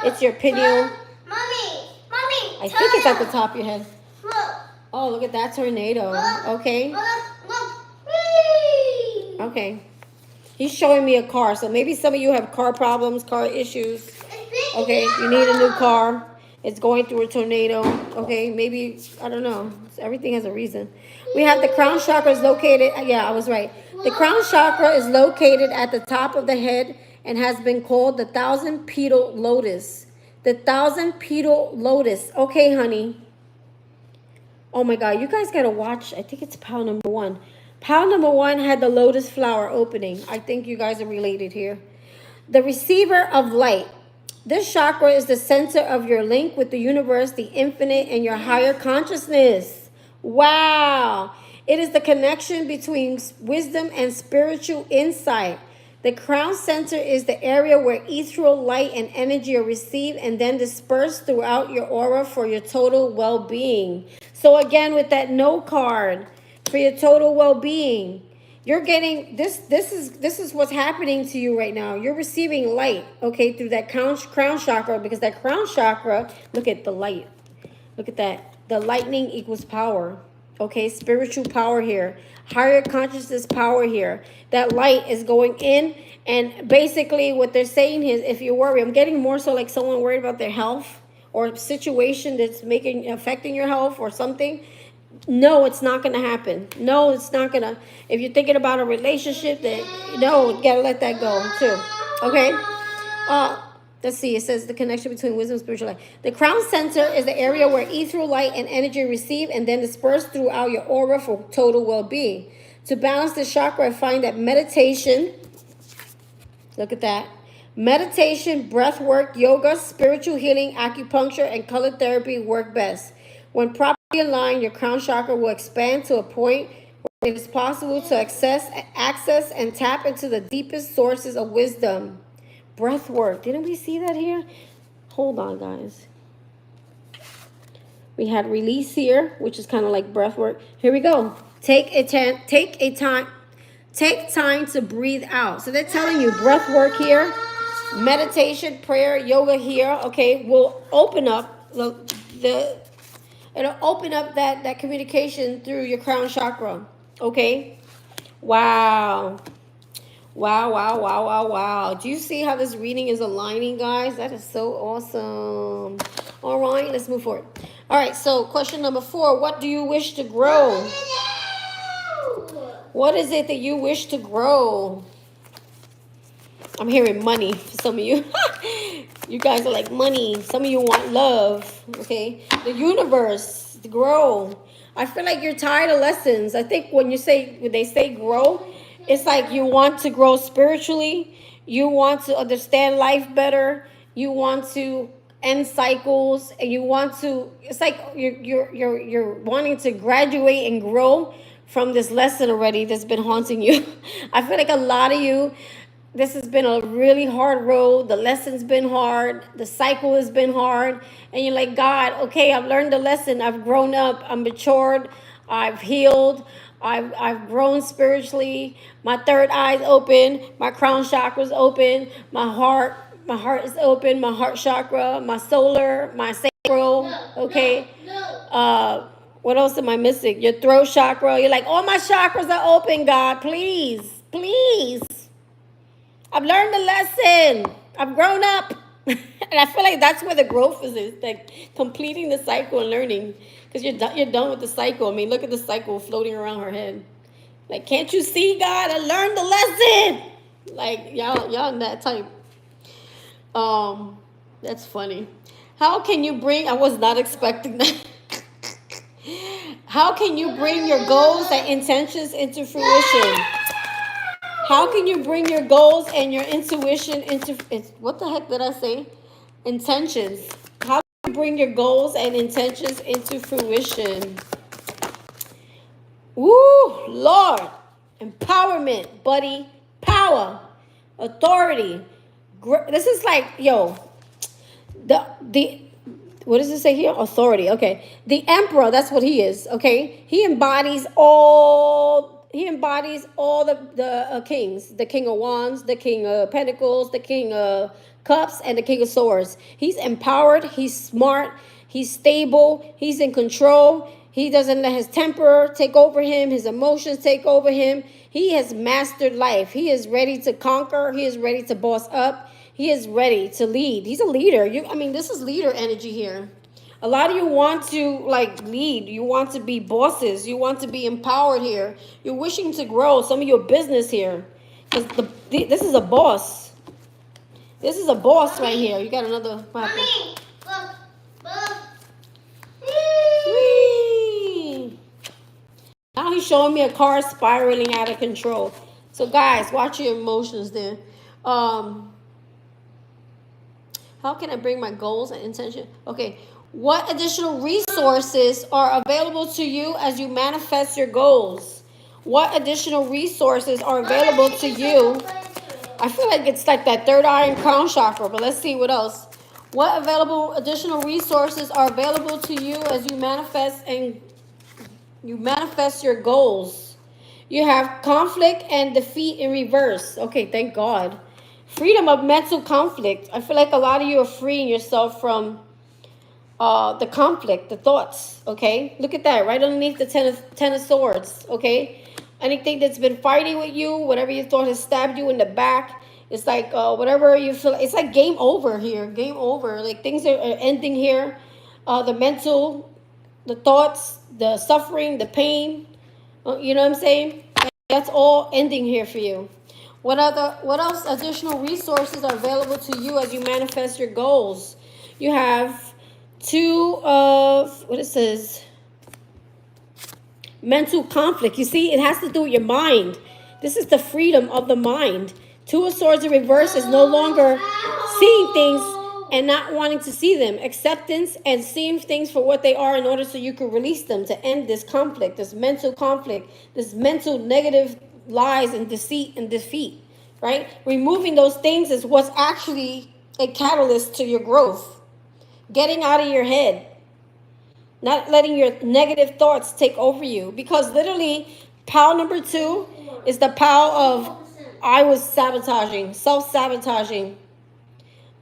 It's your pineal. Mommy, I think it's at the top of your head. look. Oh, look at that tornado. Okay. Look. Okay. He's showing me a car, so maybe some of you have car problems, car issues. Okay, you need a new car. It's going through a tornado. Okay, maybe, I don't know. Everything has a reason. We have the crown chakra is located, yeah, I was right. The crown chakra is located at the top of the head and has been called the 1,000-petal lotus. The 1,000-petal lotus. Okay, honey. Oh my God, you guys gotta watch. I think it's pile number 1. Pile number 1 had the lotus flower opening. I think you guys are related here. The receiver of light. This chakra is the center of your link with the universe, the infinite, and your higher consciousness. Wow. It is the connection between wisdom and spiritual insight. The crown center is the area where ethereal light and energy are received and then dispersed throughout your aura for your total well-being. So again, with that no card, for your total well-being, you're getting this is what's happening to you right now. You're receiving light, okay, through that crown chakra, because that crown chakra, look at the light. Look at that. The lightning equals power. Okay, spiritual power here. Higher consciousness power here. That light is going in, and basically what they're saying is, if you worry, I'm getting more so like someone worried about their health or a situation that's affecting your health or something. No, it's not going to happen. No, it's not going to. If you're thinking about a relationship, that no, you got to let that go too. Okay? Let's see. It says the connection between wisdom and spiritual life. The crown center is the area where ethereal light and energy receive and then disperse throughout your aura for total well-being. To balance the chakra, I find that meditation, look at that, meditation, breath work, yoga, spiritual healing, acupuncture, and color therapy work best. When properly aligned, your crown chakra will expand to a point where it is possible to access and tap into the deepest sources of wisdom. Breath work. Didn't we see that here? Hold on, guys. We had release here, which is kind of like breath work. Here we go. Take time to breathe out. So they're telling you breath work here, meditation, prayer, yoga here, okay, will open up it'll open up that communication through your crown chakra. Okay? Wow. Wow. Do you see how this reading is aligning, guys? That is so awesome. All right, let's move forward. All right, so question number 4. What do you wish to grow? What is it that you wish to grow? I'm hearing money for some of you. You guys are like money. Some of you want love, okay? The universe, to grow. I feel like you're tired of lessons. I think when they say grow, it's like you want to grow spiritually. You want to understand life better. You want to end cycles, and you want to. It's like you're wanting to graduate and grow from this lesson already that's been haunting you. I feel like a lot of you, this has been a really hard road. The lesson's been hard. The cycle has been hard. And you're like, God, okay, I've learned the lesson. I've grown up. I'm matured. I've healed. I've grown spiritually. My third eye's open. My crown chakra's open. My heart is open. My heart chakra, my solar, my sacral. Okay. What else am I missing? Your throat chakra. You're like, all my chakras are open, God. Please. I've learned the lesson. I've grown up. And I feel like that's where the growth is like completing the cycle and learning. Because you're done with the cycle. I mean, look at the cycle floating around her head. Like, can't you see, God? I learned the lesson. Like, y'all that type. That's funny. How can you bring, I was not expecting that. How can you bring your goals and intentions into fruition? How can you bring your goals and your intuition into, what the heck did I say? Intentions. How do you bring your goals and intentions into fruition? Woo, Lord. Empowerment, buddy. Power. Authority. This is like, yo, the what does it say here? Authority. Okay. The emperor, that's what he is. Okay. He embodies all the kings. The king of wands, the king of pentacles, the king of cups, and the king of swords. He's empowered. He's smart. He's stable. He's in control. He doesn't let his temper take over him. His emotions take over him. He has mastered life. He is ready to conquer. He is ready to boss up. He is ready to lead. He's a leader. This is leader energy here. A lot of you want to like lead. You want to be bosses. You want to be empowered here. You're wishing to grow some of your business here. Because this is a boss. This is a boss right here. You got another. Mommy, look. Whee! Now he's showing me a car spiraling out of control. So guys, watch your emotions there. How can I bring my goals and intention? Okay. What additional resources are available to you as you manifest your goals? What additional resources are available to you? I feel like it's like that third eye and crown chakra, but let's see what else. What additional resources are available to you as you manifest your goals? You have conflict and defeat in reverse. Okay, thank God. Freedom of mental conflict. I feel like a lot of you are freeing yourself from the conflict, the thoughts, okay? Look at that, right underneath the ten of swords, okay? Anything that's been fighting with you, whatever you thought has stabbed you in the back, it's like whatever you feel, it's like game over here, game over. Like things are ending here. The mental, the thoughts, the suffering, the pain, you know what I'm saying? That's all ending here for you. What else additional resources are available to you as you manifest your goals? You have two of, what it says, mental conflict. You see, it has to do with your mind. This is the freedom of the mind. Two of swords in reverse is no longer seeing things and not wanting to see them. Acceptance and seeing things for what they are in order so you can release them to end this conflict, this mental conflict, this mental negative lies and deceit and defeat, right? Removing those things is what's actually a catalyst to your growth. Getting out of your head. Not letting your negative thoughts take over you. Because literally, pile number 2 is the pile of I was sabotaging, self-sabotaging.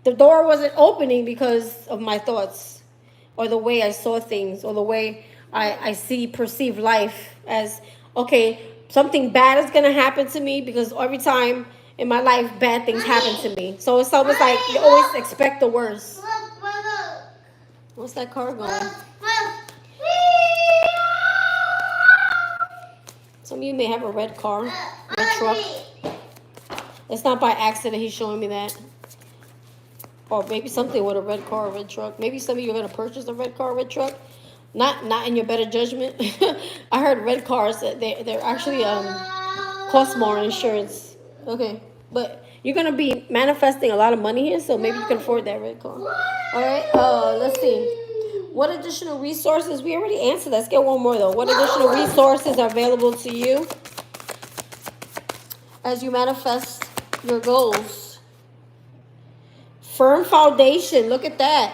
The door wasn't opening because of my thoughts or the way I saw things or the way I perceive life as, okay, something bad is going to happen to me because every time in my life, bad things happen to me. So it's almost like you always expect the worst. What's that car going? Some of you may have a red car, red truck. It's not by accident he's showing me that. Or maybe something with a red car or red truck. Maybe some of you are going to purchase a red car or red truck. Not in your better judgment. I heard red cars, they're actually cost more in insurance. Okay. But you're going to be manifesting a lot of money here, so maybe you can afford that red car. All right. Let's see. What additional resources? We already answered that. Let's get one more, though. What additional resources are available to you as you manifest your goals? Firm foundation. Look at that.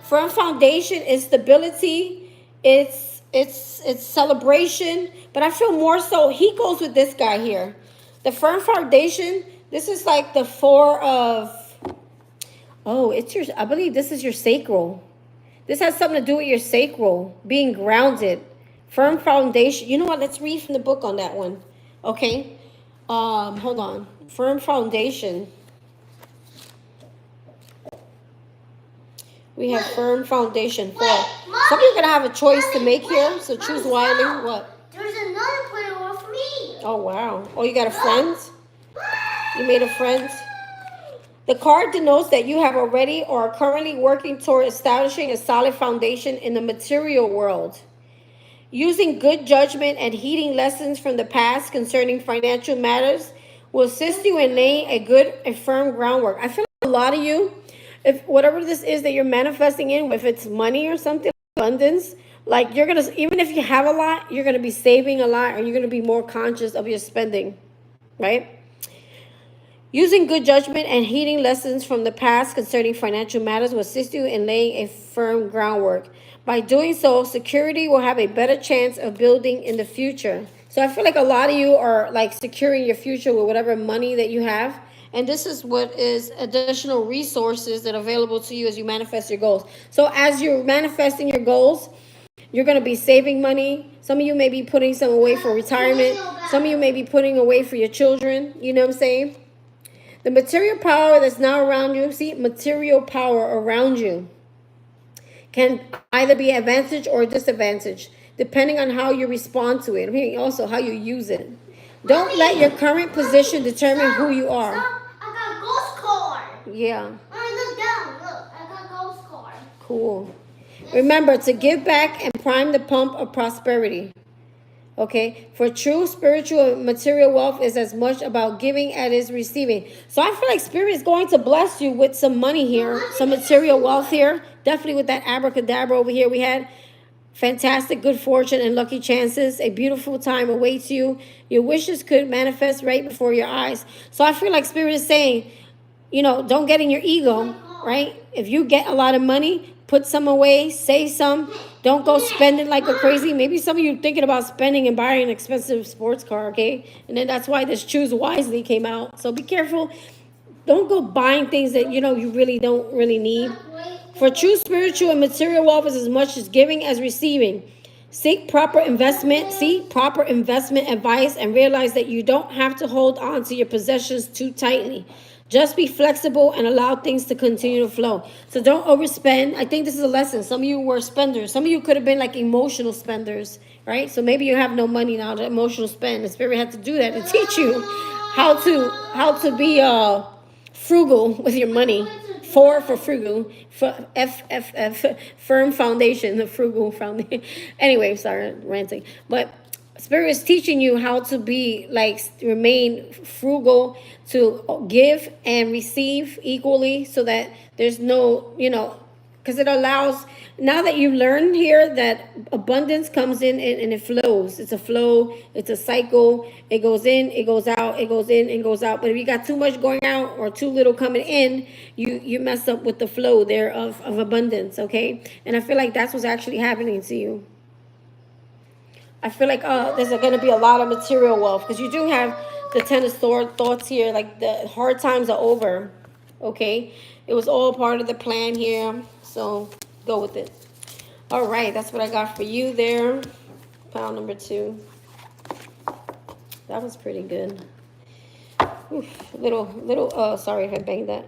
Firm foundation is stability. It's celebration. But I feel more so, he goes with this guy here. The firm foundation, this is like the 4 of, I believe this is your sacral. This has something to do with your sacral, being grounded. Firm foundation. You know what? Let's read from the book on that one. Okay. Hold on. Firm foundation. We have firm foundation. Some of you are going to have a choice to make here, so choose wisely. What? There's another player with me. Oh, wow. Oh, you got a friend? You made a friend? The card denotes that you have already or are currently working toward establishing a solid foundation in the material world. Using good judgment and heeding lessons from the past concerning financial matters will assist you in laying a good and firm groundwork. I feel like a lot of you, if whatever this is that you're manifesting in, if it's money or something, abundance, like you're gonna, even if you have a lot, you're gonna be saving a lot, and you're gonna be more conscious of your spending, right? Using good judgment and heeding lessons from the past concerning financial matters will assist you in laying a firm groundwork. By doing so, security will have a better chance of building in the future. So I feel like a lot of you are like securing your future with whatever money that you have. And this is what is additional resources that are available to you as you manifest your goals. So as you're manifesting your goals, you're going to be saving money. Some of you may be putting some away for retirement. Some of you may be putting away for your children. You know what I'm saying? The material power that's now around you, see, material power around you can either be advantage or disadvantage, depending on how you respond to it. I mean, also how you use it. Don't let your current position determine who you are. I got ghost card. Yeah. Look down. Look, I got ghost card. Cool. Remember to give back and prime the pump of prosperity. Okay, for true spiritual and material wealth is as much about giving as it is receiving. So I feel like Spirit is going to bless you with some money here, some material wealth here. Definitely with that abracadabra over here we had. Fantastic good fortune and lucky chances. A beautiful time awaits you. Your wishes could manifest right before your eyes. So I feel like Spirit is saying, you know, don't get in your ego, right? If you get a lot of money, put some away, save some. Don't go spending like a crazy. Maybe some of you thinking about spending and buying an expensive sports car, okay? And then that's why this Choose Wisely came out. So be careful. Don't go buying things that, you know, you really don't really need. For true spiritual and material wealth is as much as giving as receiving. Seek proper investment, proper investment advice, and realize that you don't have to hold on to your possessions too tightly. Just be flexible and allow things to continue to flow. So don't overspend. I think this is a lesson. Some of you were spenders. Some of you could have been like emotional spenders, right? So maybe you have no money now to emotional spend. The Spirit had to do that to teach you how to be frugal with your money. For frugal, for firm foundation, the frugal foundation. Anyway, sorry, ranting. But Spirit is teaching you how to be like, remain frugal, to give and receive equally, so that there's no, you know, because it allows, now that you learn here that abundance comes in and it flows. It's a flow, it's a cycle. It goes in, it goes out, it goes in and goes out. But if you got too much going out or too little coming in, you mess up with the flow there of abundance, okay? And I feel like that's what's actually happening to you. I feel like there's going to be a lot of material wealth, because you do have the Ten of Thoughts here, like the hard times are over, okay? It was all part of the plan here, so go with it. All right, that's what I got for you there. Pile number 2. That was pretty good. Oof, little, sorry if I banged that.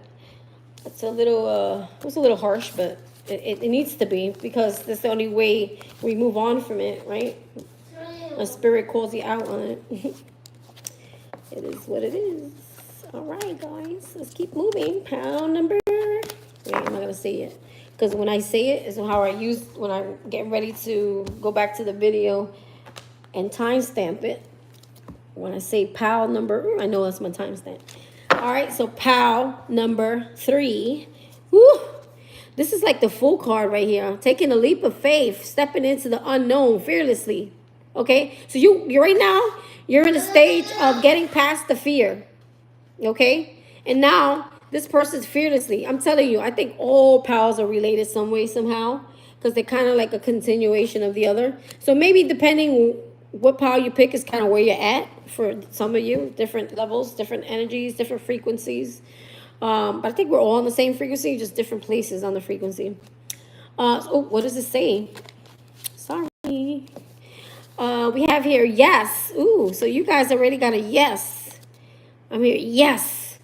It's a little, it was a little harsh, but it needs to be, because that's the only way we move on from it, right? A Spirit calls you out on it. It is what it is. All right, guys, let's keep moving. Pile number, wait, I'm not gonna say it, because when I say it is how I use when I get ready to go back to the video and timestamp it. When I say pile number, I know that's my timestamp. All right, so pile number 3. Woo! This is like the Fool card right here. Taking a leap of faith, stepping into the unknown fearlessly. Okay, so you right now, you're in a stage of getting past the fear. Okay, and now this person's fearlessly. I'm telling you, I think all piles are related some way, somehow, because they're kind of like a continuation of the other. So maybe depending what pile you pick is kind of where you're at for some of you, different levels, different energies, different frequencies. But I think we're all on the same frequency, just different places on the frequency. So what does it say? Sorry. We have here, yes. Ooh, so you guys already got a yes. I'm here, yes.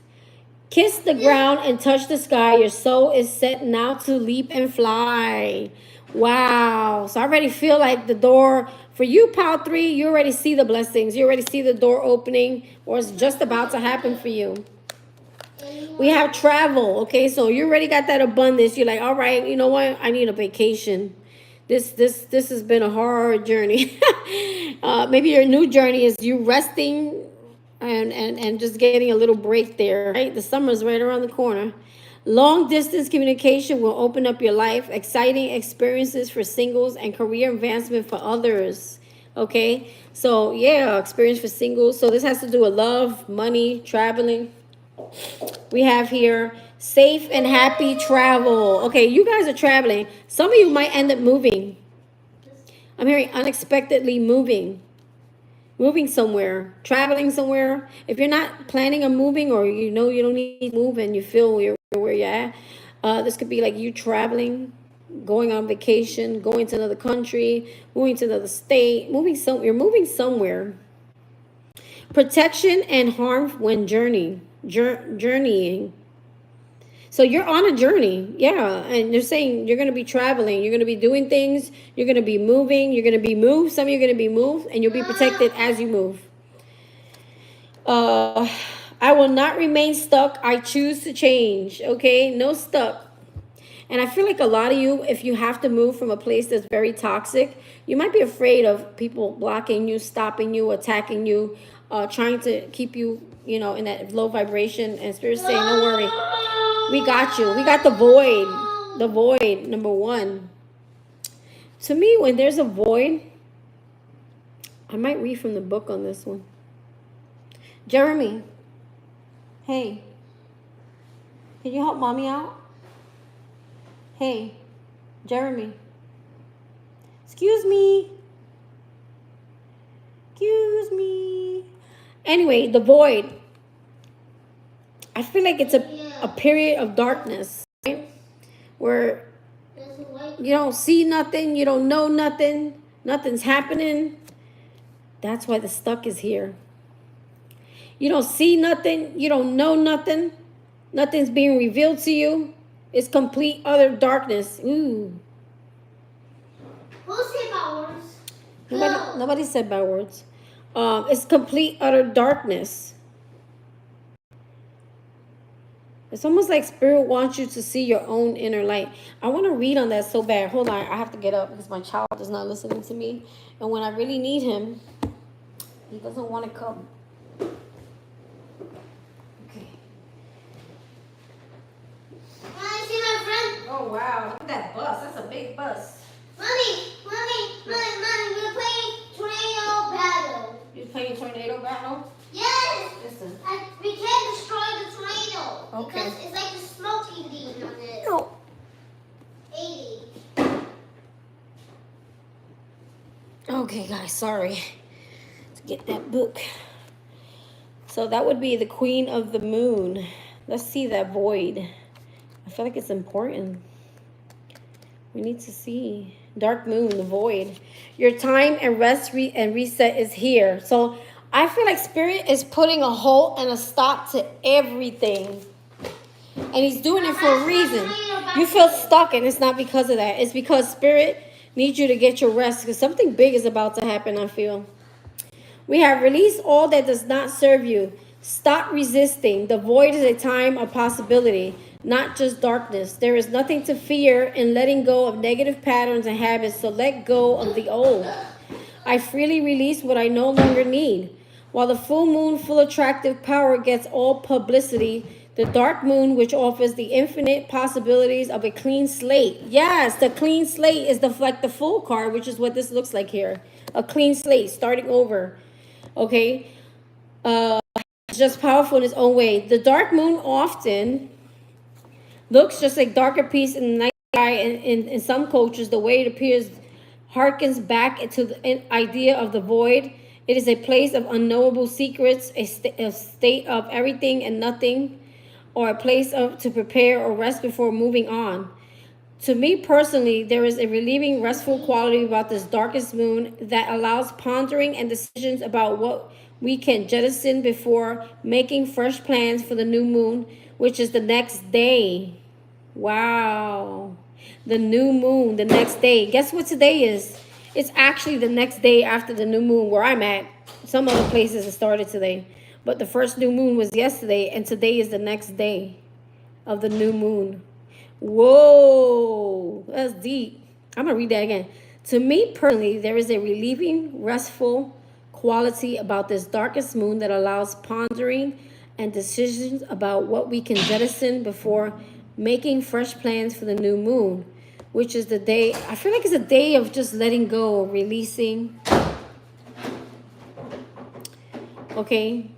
Kiss the ground and touch the sky. Your soul is set now to leap and fly. Wow. So I already feel like the door, for you, pile 3, you already see the blessings. You already see the door opening, or it's just about to happen for you. We have travel, okay? So you already got that abundance. You're like, all right, you know what? I need a vacation. This has been a hard journey. Maybe your new journey is you resting and just getting a little break there, right? The summer's right around the corner. Long distance communication will open up your life, exciting experiences for singles and career advancement for others. Okay, so yeah, experience for singles. So this has to do with love, money, traveling. We have here safe and happy travel. Okay, you guys are traveling. Some of you might end up moving. I'm hearing unexpectedly moving somewhere, traveling somewhere. If you're not planning on moving, or you know you don't need to move and you feel you're where you're at, this could be like you traveling, going on vacation, going to another country, moving to another state, you're moving somewhere. Protection and harm when journeying. So you're on a journey, yeah, and you're saying you're going to be traveling, you're going to be doing things, you're going to be moving, you're going to be moved, some of you are going to be moved, and you'll be protected as you move. I will not remain stuck, I choose to change, okay? No stuck. And I feel like a lot of you, if you have to move from a place that's very toxic, you might be afraid of people blocking you, stopping you, attacking you, trying to keep you, you know, in that low vibration. And Spirit's saying, don't worry, we got you. We got the void, number one. To me, when there's a void, I might read from the book on this one. Jeremy, hey, can you help mommy out? Hey, Jeremy. Excuse me. Excuse me. Anyway, the void. I feel like it's a period of darkness, right? Where you don't see nothing, you don't know nothing, nothing's happening. That's why the stuck is here. You don't see nothing, you don't know nothing, nothing's being revealed to you. It's complete utter darkness. Ooh. Who said bad words? Nobody said bad words. It's complete utter darkness. It's almost like Spirit wants you to see your own inner light. I want to read on that so bad. Hold on, I have to get up because my child is not listening to me. And when I really need him, he doesn't want to come. Okay. I see my friend. Oh, wow. Look at that bus. That's a big bus. Mommy, we're playing tornado battle. You're playing tornado battle? Yes. Listen. We can't destroy the tornado. Okay. Because it's like a smoky thing on it. No. 80. Okay, guys, sorry. Let's get that book. So that would be the Queen of the Moon. Let's see that void. I feel like it's important. We need to see. Dark Moon, the void. Your time and rest and reset is here. So I feel like Spirit is putting a halt and a stop to everything. And he's doing it for a reason. You feel stuck, and it's not because of that. It's because Spirit needs you to get your rest, because something big is about to happen, I feel. We have released all that does not serve you. Stop resisting. The void is a time of possibility, not just darkness. There is nothing to fear in letting go of negative patterns and habits, so let go of the old. I freely release what I no longer need. While the full moon, full attractive power, gets all publicity, the dark moon, which offers the infinite possibilities of a clean slate. Yes, the clean slate is like the full card, which is what this looks like here. A clean slate, starting over. Okay? It's just powerful in its own way. The dark moon often looks just like darker piece in the night sky. In some cultures, the way it appears harkens back into the idea of the void. It is a place of unknowable secrets, a state of everything and nothing, or a place to prepare or rest before moving on. To me personally, there is a relieving, restful quality about this darkest moon that allows pondering and decisions about what we can jettison before making fresh plans for the new moon, which is the next day. Wow. The new moon, the next day. Guess what today is? It's actually the next day after the new moon where I'm at. Some other places it started today. But the first new moon was yesterday, and today is the next day of the new moon. Whoa, that's deep. I'm going to read that again. To me personally, there is a relieving, restful quality about this darkest moon that allows pondering and decisions about what we can jettison before making fresh plans for the new moon, which is the day, I feel like it's a day of just letting go, releasing. Okay.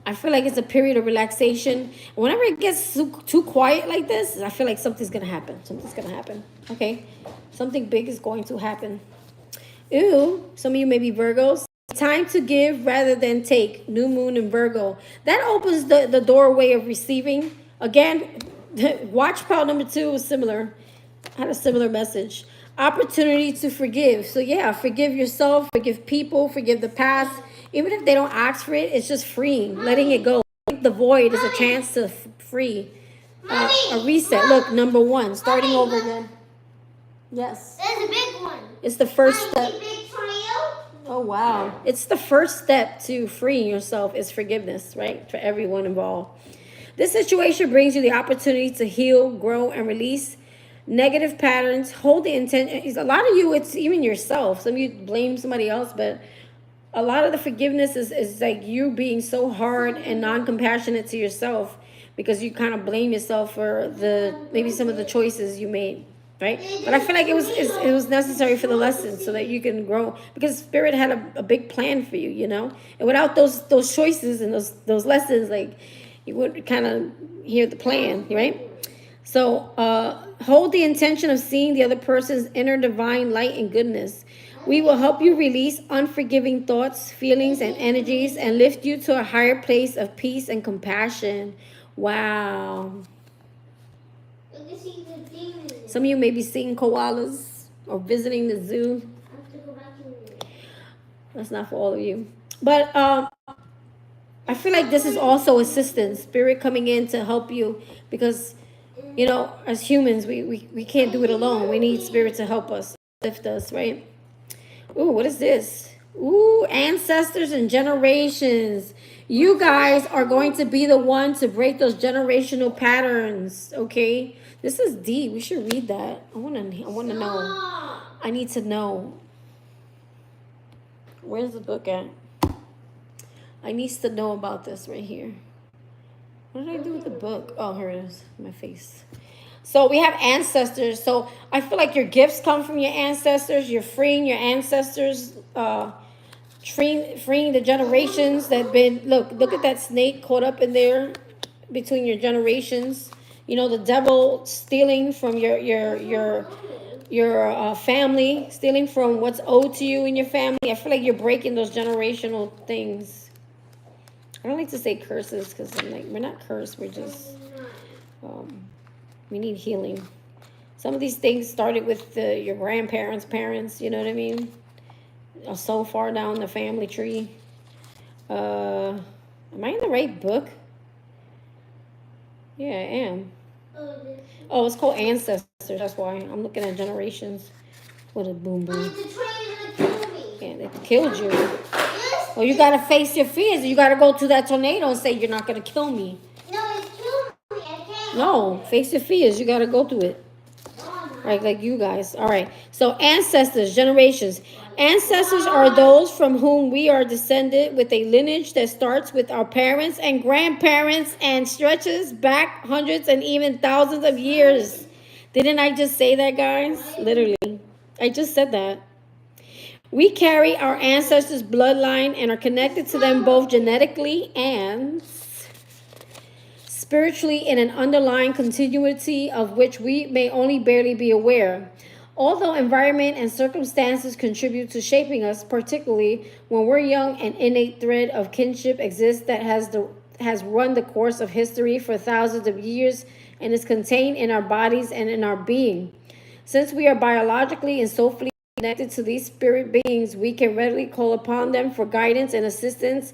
I feel like it's a period of relaxation. Whenever it gets too quiet like this, I feel like something's going to happen. Something's going to happen. Okay. Something big is going to happen. Ooh, some of you may be Virgos. Time to give rather than take. New moon in Virgo. That opens the doorway of receiving. Again, watch pile number 2 was similar. Had a similar message. Opportunity to forgive. So yeah, forgive yourself, forgive people, forgive the past. Even if they don't ask for it, it's just freeing, letting it go. The void is a chance to free. A reset. Look, number 1, starting over again. Yes. There's a big one. It's the first step. Big tornado. Oh, wow. It's the first step to freeing yourself is forgiveness, right? For everyone involved. This situation brings you the opportunity to heal, grow, and release negative patterns. Hold the intention. A lot of you, it's even yourself. Some of you blame somebody else, but a lot of the forgiveness is like you being so hard and non-compassionate to yourself because you kind of blame yourself for maybe some of the choices you made. Right? But I feel like it was necessary for the lesson so that you can grow, because Spirit had a big plan for you, you know? And without those choices and those lessons, like, you would kind of hear the plan, right? So hold the intention of seeing the other person's inner divine light and goodness. We will help you release unforgiving thoughts, feelings, and energies and lift you to a higher place of peace and compassion. Wow. Some of you may be seeing koalas or visiting the zoo. That's not for all of you. But I feel like this is also assistance, Spirit coming in to help you, because, you know, as humans, we can't do it alone. We need Spirit to help us, lift us, right? Ooh, what is this? Ooh, ancestors and generations. You guys are going to be the one to break those generational patterns, okay? This is deep. We should read that. I want to know. I need to know. Where's the book at? I need to know about this right here. What did I do with the book? Oh, here it is. My face. So we have ancestors. So I feel like your gifts come from your ancestors. You're freeing your ancestors, freeing the generations that been, look at that snake caught up in there between your generations. You know, the devil stealing from your family, stealing from what's owed to you in your family. I feel like you're breaking those generational things. I don't like to say curses because I'm like, we're not cursed. We're just, we need healing. Some of these things started with your grandparents' parents, you know what I mean? Are so far down the family tree. Am I in the right book? Yeah, I am. Oh, it's called Ancestors. That's why I'm looking at generations. What a boom boom. Yeah, they killed you. Well, you gotta face your fears. You gotta go to that tornado and say, "You're not gonna kill me." No, it's killed me. I can't. No, face your fears. You gotta go through it. Like you guys. All right. So ancestors, generations. Ancestors are those from whom we are descended, with a lineage that starts with our parents and grandparents and stretches back hundreds and even thousands of years. Didn't I just say that, guys? Literally. I just said that. We carry our ancestors' bloodline and are connected to them both genetically and spiritually in an underlying continuity of which we may only barely be aware. Although environment and circumstances contribute to shaping us, particularly when we're young, an innate thread of kinship exists that has run the course of history for thousands of years and is contained in our bodies and in our being. Since we are biologically and soulfully connected to these spirit beings, we can readily call upon them for guidance and assistance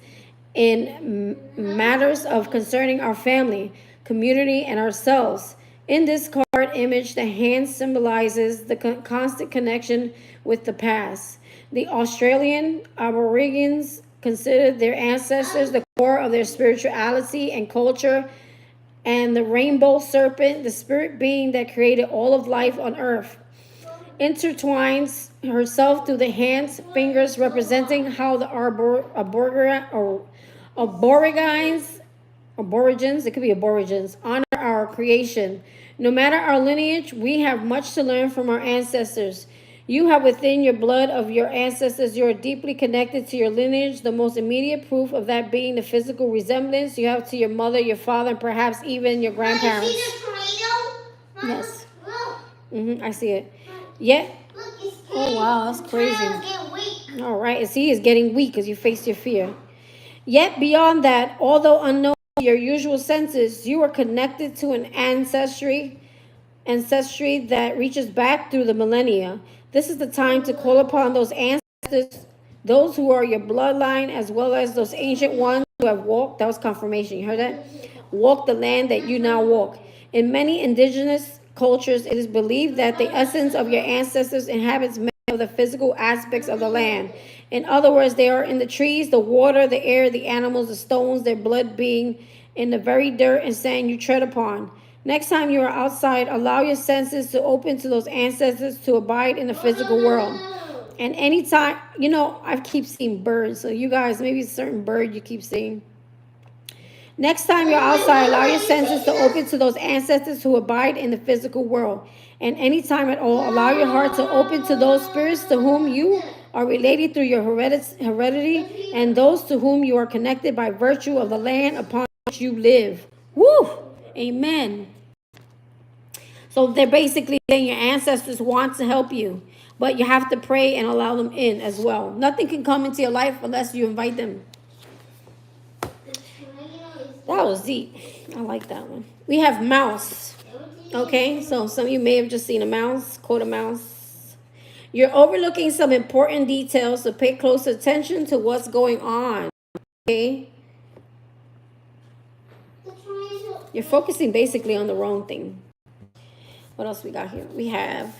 in matters of concerning our family, community, and ourselves. In this card image, the hand symbolizes the constant connection with the past. The Australian Aborigines considered their ancestors the core of their spirituality and culture, and the rainbow serpent, the spirit being that created all of life on earth, intertwines herself through the hands, fingers, representing how the Aborigines, it could be aborigines, honor our our creation. No matter our lineage, we have much to learn from our ancestors. You have within your blood of your ancestors. You are deeply connected to your lineage, the most immediate proof of that being the physical resemblance you have to your mother, your father, and perhaps even your grandparents. Mom, you see the tornado? Mama, Yes. look. I see it. Yeah. Look, it's Oh, wow, that's crazy. getting weak. All right. See, it's getting weak because you faced your fear. Yet beyond that, although unknown to your usual senses, you are connected to an ancestry that reaches back through the millennia. This is the time to call upon those ancestors, those who are your bloodline, as well as those ancient ones who have walked. That was confirmation. You heard that? Walk the land that you now walk. In many indigenous cultures, it is believed that the essence of your ancestors inhabits many of the physical aspects of the land. In other words, they are in the trees, the water, the air, the animals, the stones, their blood being in the very dirt and sand you tread upon. Next time you are outside, allow your senses to open to those ancestors to abide in the physical world. And anytime, I keep seeing birds. So you guys, maybe it's a certain bird you keep seeing. Next time you're outside, allow your senses to open to those ancestors who abide in the physical world. And anytime at all, allow your heart to open to those spirits to whom you are related through your heredity and those to whom you are connected by virtue of the land upon which you live. Woo! Amen. So they're basically saying your ancestors want to help you, but you have to pray and allow them in as well. Nothing can come into your life unless you invite them. That was deep. I like that one. We have mouse. Okay, so some of you may have just seen a mouse, quote a mouse. You're overlooking some important details, so pay close attention to what's going on. Okay? You're focusing basically on the wrong thing. What else we got here? We have,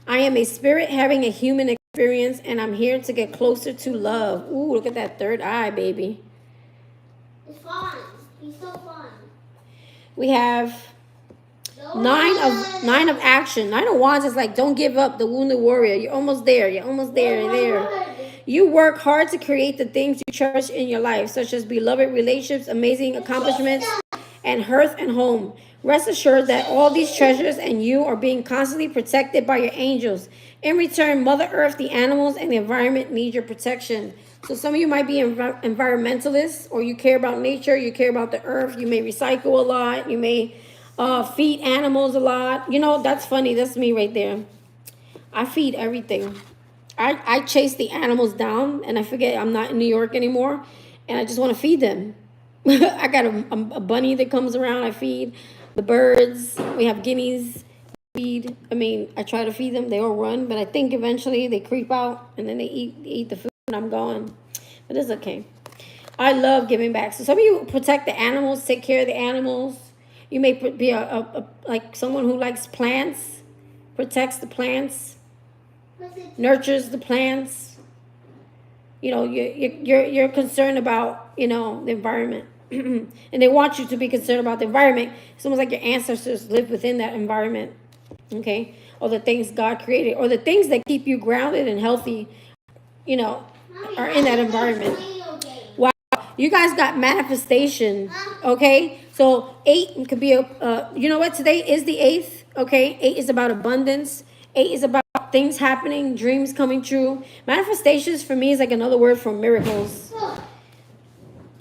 I am a spirit having a human experience, and I'm here to get closer to love. Ooh, look at that third eye, baby. It's fun. He's so fun. We have nine of action. Nine of wands is like, don't give up, the wounded warrior. You're almost there. You're almost there. You're there. You work hard to create the things you cherish in your life, such as beloved relationships, amazing accomplishments, and hearth and home. Rest assured that all these treasures and you are being constantly protected by your angels. In return, Mother Earth, the animals, and the environment need your protection. So some of you might be environmentalists, or you care about nature, you care about the earth, you may recycle a lot, you may feed animals a lot. That's funny. That's me right there. I feed everything. I chase the animals down, and I forget I'm not in New York anymore, and I just want to feed them. I got a bunny that comes around. I feed the birds. We have guineas. I try to feed them. They all run, but I think eventually they creep out, and then they eat the food, and I'm gone. But it's okay. I love giving back. So some of you protect the animals, take care of the animals. You may be like someone who likes plants, protects the plants, nurtures the plants. You're concerned about the environment, and they want you to be concerned about the environment. It's almost like your ancestors lived within that environment, okay? Or the things God created, or the things that keep you grounded and healthy, are in that environment. Wow, you guys got manifestation, okay? So 8 could be you know what? Today is the 8th, okay? 8 is about abundance. 8 is about things happening, dreams coming true. Manifestations for me is like another word for miracles,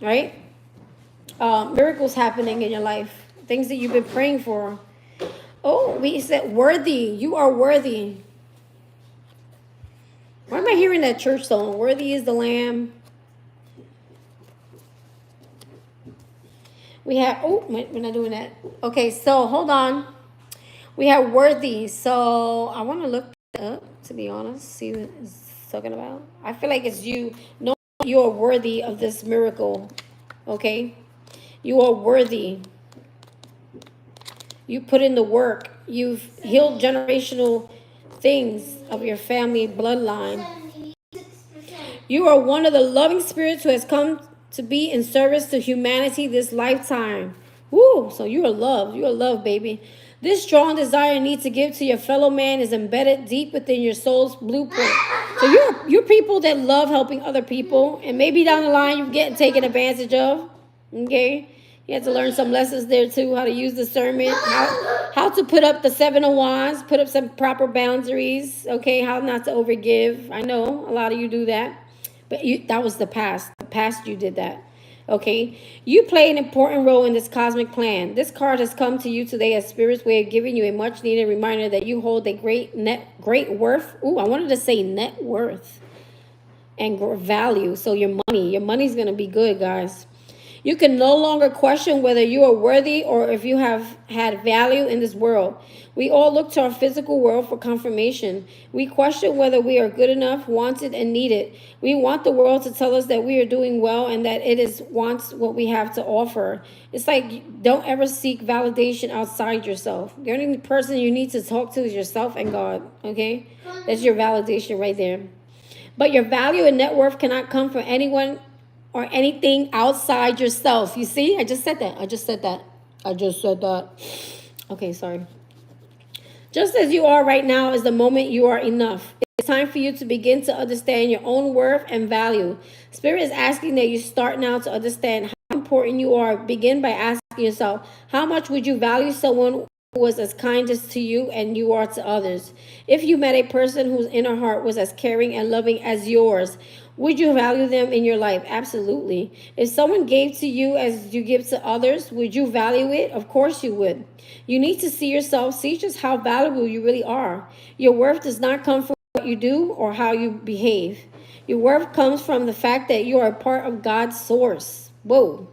right? Miracles happening in your life, things that you've been praying for. Oh, we said worthy. You are worthy. Why am I hearing that church song? Worthy is the Lamb. We have, we're not doing that. Okay, so hold on. We have worthy. So I want to look it up, to be honest, see what it's talking about. I feel like it's you. No, you are worthy of this miracle. Okay? You are worthy. You put in the work. You've healed generational things of your family bloodline. You are one of the loving spirits who has come to be in service to humanity this lifetime. Woo! So you are loved. You are loved, baby. This strong desire and need to give to your fellow man is embedded deep within your soul's blueprint. So you're people that love helping other people, and maybe down the line you're getting taken advantage of. Okay? You had to learn some lessons there too, how to use discernment, how to put up the 7 of Wands, put up some proper boundaries, okay, how not to overgive. I know a lot of you do that, but that was the past. The past you did that, okay? You play an important role in this cosmic plan. This card has come to you today as Spirit's way of giving you a much needed reminder that you hold a great worth. Ooh, I wanted to say net worth and value. So your money's going to be good, guys. You can no longer question whether you are worthy or if you have had value in this world. We all look to our physical world for confirmation. We question whether we are good enough, wanted, and needed. We want the world to tell us that we are doing well and that wants what we have to offer. It's like, don't ever seek validation outside yourself. The only person you need to talk to is yourself and God, okay? That's your validation right there. But your value and net worth cannot come from anyone or anything outside yourself. You see? I just said that. Okay, sorry. Just as you are right now is the moment you are enough. It's time for you to begin to understand your own worth and value. Spirit is asking that you start now to understand how important you are. Begin by asking yourself, how much would you value someone who was as kind as to you and you are to others? If you met a person whose inner heart was as caring and loving as yours, would you value them in your life? Absolutely. If someone gave to you as you give to others, would you value it? Of course you would. You need to see yourself, see just how valuable you really are. Your worth does not come from what you do or how you behave. Your worth comes from the fact that you are a part of God's source. Whoa.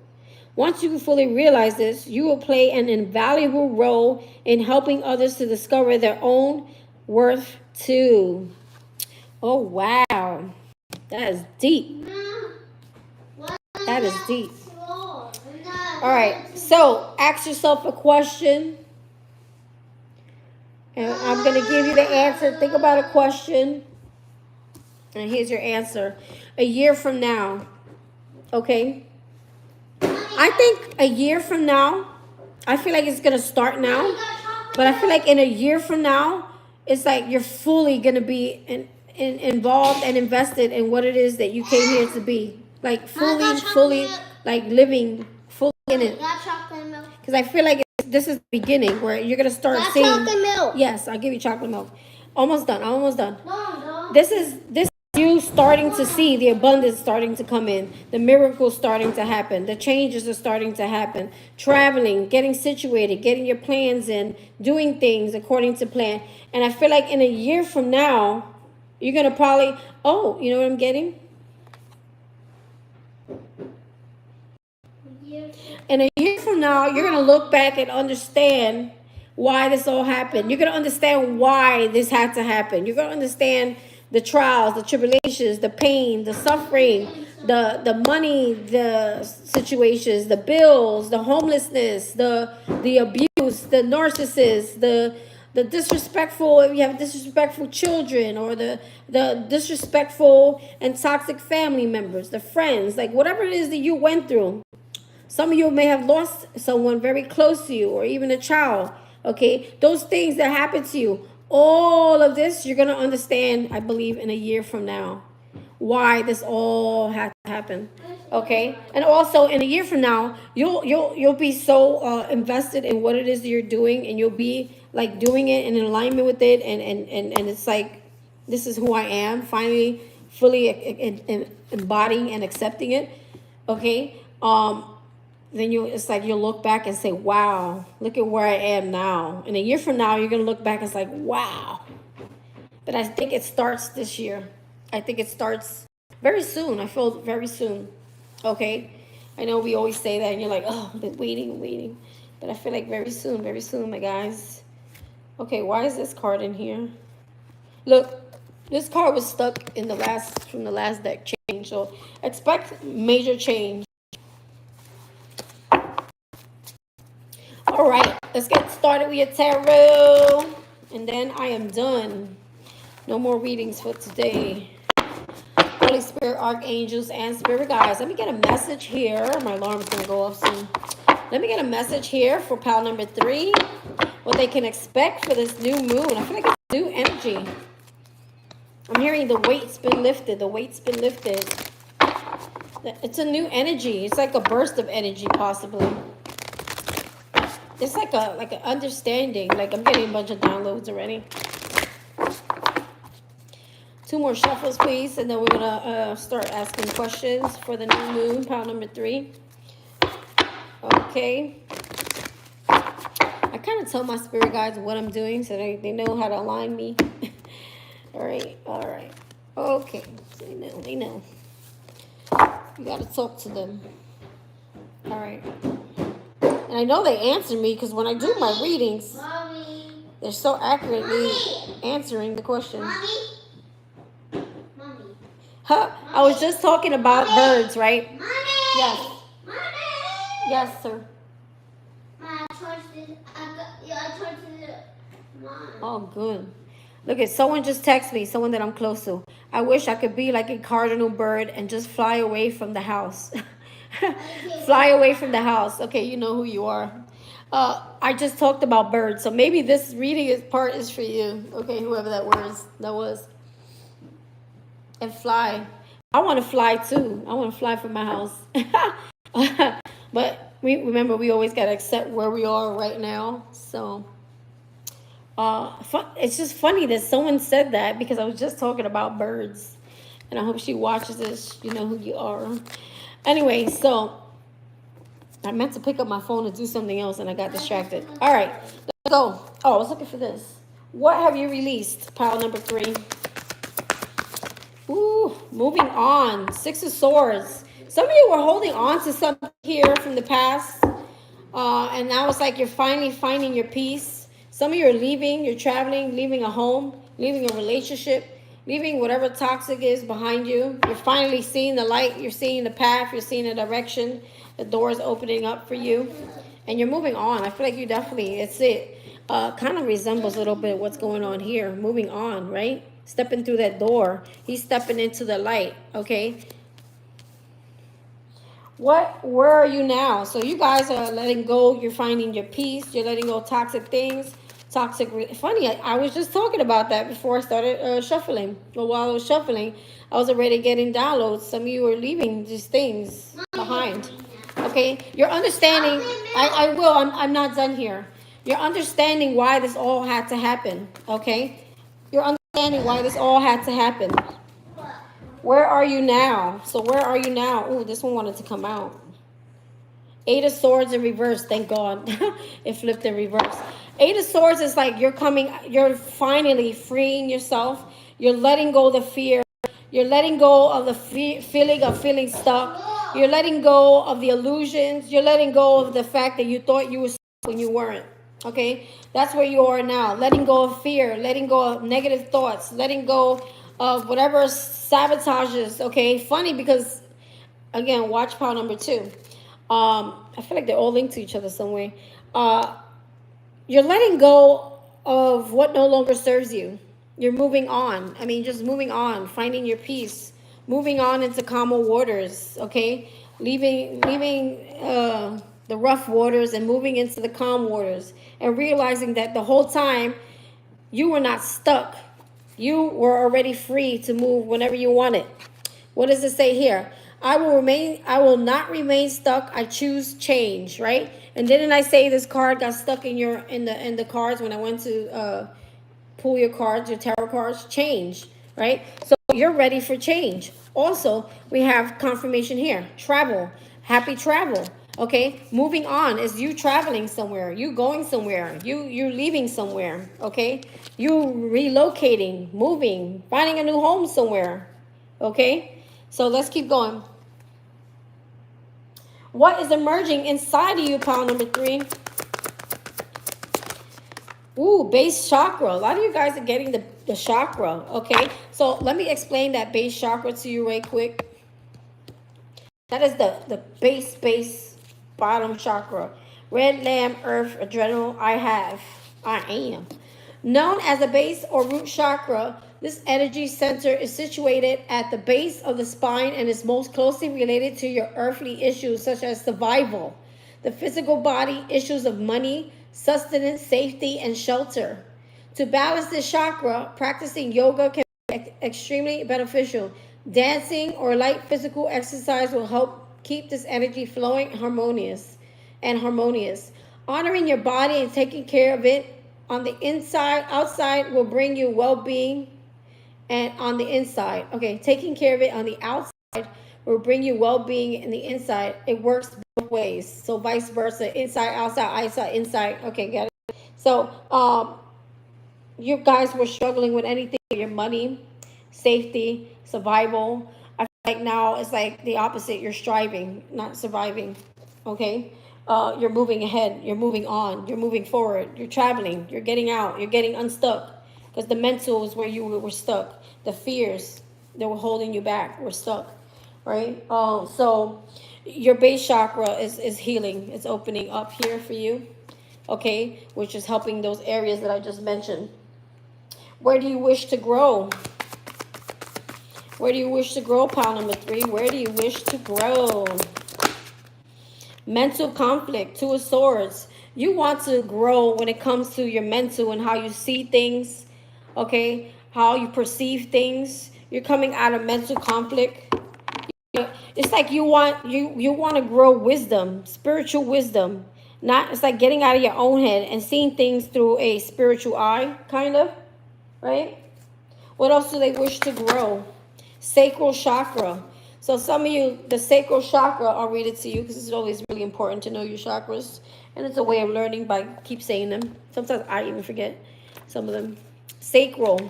Once you fully realize this, you will play an invaluable role in helping others to discover their own worth too. Oh, wow. That is deep. That is deep. All right. So ask yourself a question. And I'm going to give you the answer. Think about a question. And here's your answer. A year from now. Okay. I think a year from now, I feel like it's going to start now. But I feel like in a year from now, it's like you're fully going to be involved and invested in what it is that you came here to be. Like fully, like living fully in it. Because I feel like this is the beginning where you're going to start seeing. Chocolate milk. Yes, I'll give you chocolate milk. Almost done. No. This is you starting to see the abundance starting to come in, the miracles starting to happen, the changes are starting to happen, traveling, getting situated, getting your plans in, doing things according to plan. And I feel like in a year from now, you're going to probably, oh, you know what I'm getting? In a year from now, you're going to look back and understand why this all happened. You're going to understand why this had to happen. You're going to understand the trials, the tribulations, the pain, the suffering, the money, the situations, the bills, the homelessness, the abuse, the narcissists, the disrespectful, if you have disrespectful children, or the disrespectful and toxic family members, the friends, like whatever it is that you went through. Some of you may have lost someone very close to you, or even a child, okay? Those things that happened to you, all of this, you're going to understand, I believe, in a year from now, why this all had to happen, okay? And also, in a year from now, you'll be so invested in what it is that you're doing, and you'll be, like, doing it in alignment with it, and it's like, this is who I am, finally, fully embodying and accepting it, okay? Then it's like you'll look back and say, wow, look at where I am now. And a year from now, you're going to look back and it's like, wow. But I think it starts this year. I think it starts very soon. I feel very soon. Okay? I know we always say that and you're like, oh, I've been waiting. But I feel like very soon, my guys. Okay, why is this card in here? Look, this card was stuck in from the last deck change. So expect major change. All right, let's get started with your tarot. And then I am done. No more readings for today. Holy Spirit, Archangels, and Spirit Guides. Let me get a message here. My alarm's going to go off soon. Let me get a message here for pile number 3. What they can expect for this new moon. I feel like it's new energy. I'm hearing the weight's been lifted. It's a new energy. It's like a burst of energy, possibly. it's like an understanding. Like I'm getting a bunch of downloads already. 2 more shuffles, please, and then we're gonna start asking questions for the new moon, pile number 3. Okay. I kind of tell my spirit guides what I'm doing so they know how to align me. All right. Okay, so they know. You gotta talk to them. All right. And I know they answer me because when I do my readings, they're so accurately answering the questions. Huh? I was just talking about birds, right? Yes. Yes, sir. Oh, good. Look at someone just texted me, someone that I'm close to. I wish I could be like a cardinal bird and just fly away from the house. Fly away from the house. Okay, you know who you are. I just talked about birds, so maybe this reading part is for you. Okay, whoever that was. And fly. I want to fly too. I want to fly from my house. But we always got to accept where we are right now. So it's just funny that someone said that because I was just talking about birds. And I hope she watches this. You know who you are. Anyway, so I meant to pick up my phone to do something else and I got distracted. All right, let's go. Oh, I was looking for this. What have you released? Pile number 3. Ooh, moving on. 6 of Swords. Some of you were holding on to something here from the past. And now it's like you're finally finding your peace. Some of you are leaving, you're traveling, leaving a home, leaving a relationship, leaving whatever toxic is behind you. You're finally seeing the light, you're seeing the path, you're seeing the direction, the door's opening up for you. And you're moving on. I feel like you definitely, it's it. Kind of resembles a little bit what's going on here. Moving on, right? Stepping through that door. He's stepping into the light, okay? Where are you now? So you guys are letting go. You're finding your peace. You're letting go of toxic things. Funny, I was just talking about that before I started shuffling. But while I was shuffling, I was already getting downloads. Some of you are leaving these things behind. Okay? You're understanding. I will. I'm not done here. You're understanding why this all had to happen. Okay? You're understanding why this all had to happen. Where are you now? So where are you now? Oh, this one wanted to come out. 8 of Swords in reverse. Thank God. It flipped in reverse. 8 of Swords is like you're finally freeing yourself. You're letting go of the fear. You're letting go of the feeling of feeling stuck. You're letting go of the illusions. You're letting go of the fact that you thought you were stuck when you weren't. Okay? That's where you are now. Letting go of fear. Letting go of negative thoughts. Letting go of whatever sabotages. Okay? Funny because, again, watch pile number 2. I feel like they're all linked to each other some way. You're letting go of what no longer serves you. You're moving on. I mean, just moving on, finding your peace, moving on into calmer waters, okay? Leaving the rough waters and moving into the calm waters and realizing that the whole time you were not stuck. You were already free to move whenever you wanted. What does it say here? I will not remain stuck. I choose change, right? And didn't I say this card got stuck in the cards when I went to pull your cards, your tarot cards? Change, right? So you're ready for change. Also, we have confirmation here. Travel. Happy travel. Okay? Moving on is you traveling somewhere, you going somewhere, you're leaving somewhere, okay? You relocating, moving, finding a new home somewhere. Okay? So let's keep going. What is emerging inside of you, pile number 3? Ooh, base chakra. A lot of you guys are getting the chakra, okay? So let me explain that base chakra to you right quick. That is the base bottom chakra. Red, lamb, earth, adrenal, I am. Known as a base or root chakra, this energy center is situated at the base of the spine and is most closely related to your earthly issues such as survival, the physical body, issues of money, sustenance, safety, and shelter. To balance this chakra, practicing yoga can be extremely beneficial. Dancing or light physical exercise will help keep this energy flowing harmonious. Honoring your body and taking care of it on the inside, outside will bring you well-being, and on the inside, okay, taking care of it on the outside will bring you well-being in the inside. It works both ways. So vice versa, inside, outside, outside, inside. Okay, got it. So you guys were struggling with anything, your money, safety, survival. I feel like now it's like the opposite. You're striving, not surviving. Okay. You're moving ahead. You're moving on. You're moving forward. You're traveling. You're getting out. You're getting unstuck. Because the mental is where you were stuck. The fears that were holding you back were stuck. Right? So your base chakra is healing. It's opening up here for you. Okay? Which is helping those areas that I just mentioned. Where do you wish to grow? Where do you wish to grow, pile number 3? Where do you wish to grow? Mental conflict, 2 of Swords. You want to grow when it comes to your mental and how you see things, okay? How you perceive things. You're coming out of mental conflict. It's like you want to grow wisdom, spiritual wisdom. It's like getting out of your own head and seeing things through a spiritual eye, kind of, right? What else do they wish to grow? Sacral chakra. So some of you, the sacral chakra, I'll read it to you because it's always really important to know your chakras. And it's a way of learning by keep saying them. Sometimes I even forget some of them. Sacral.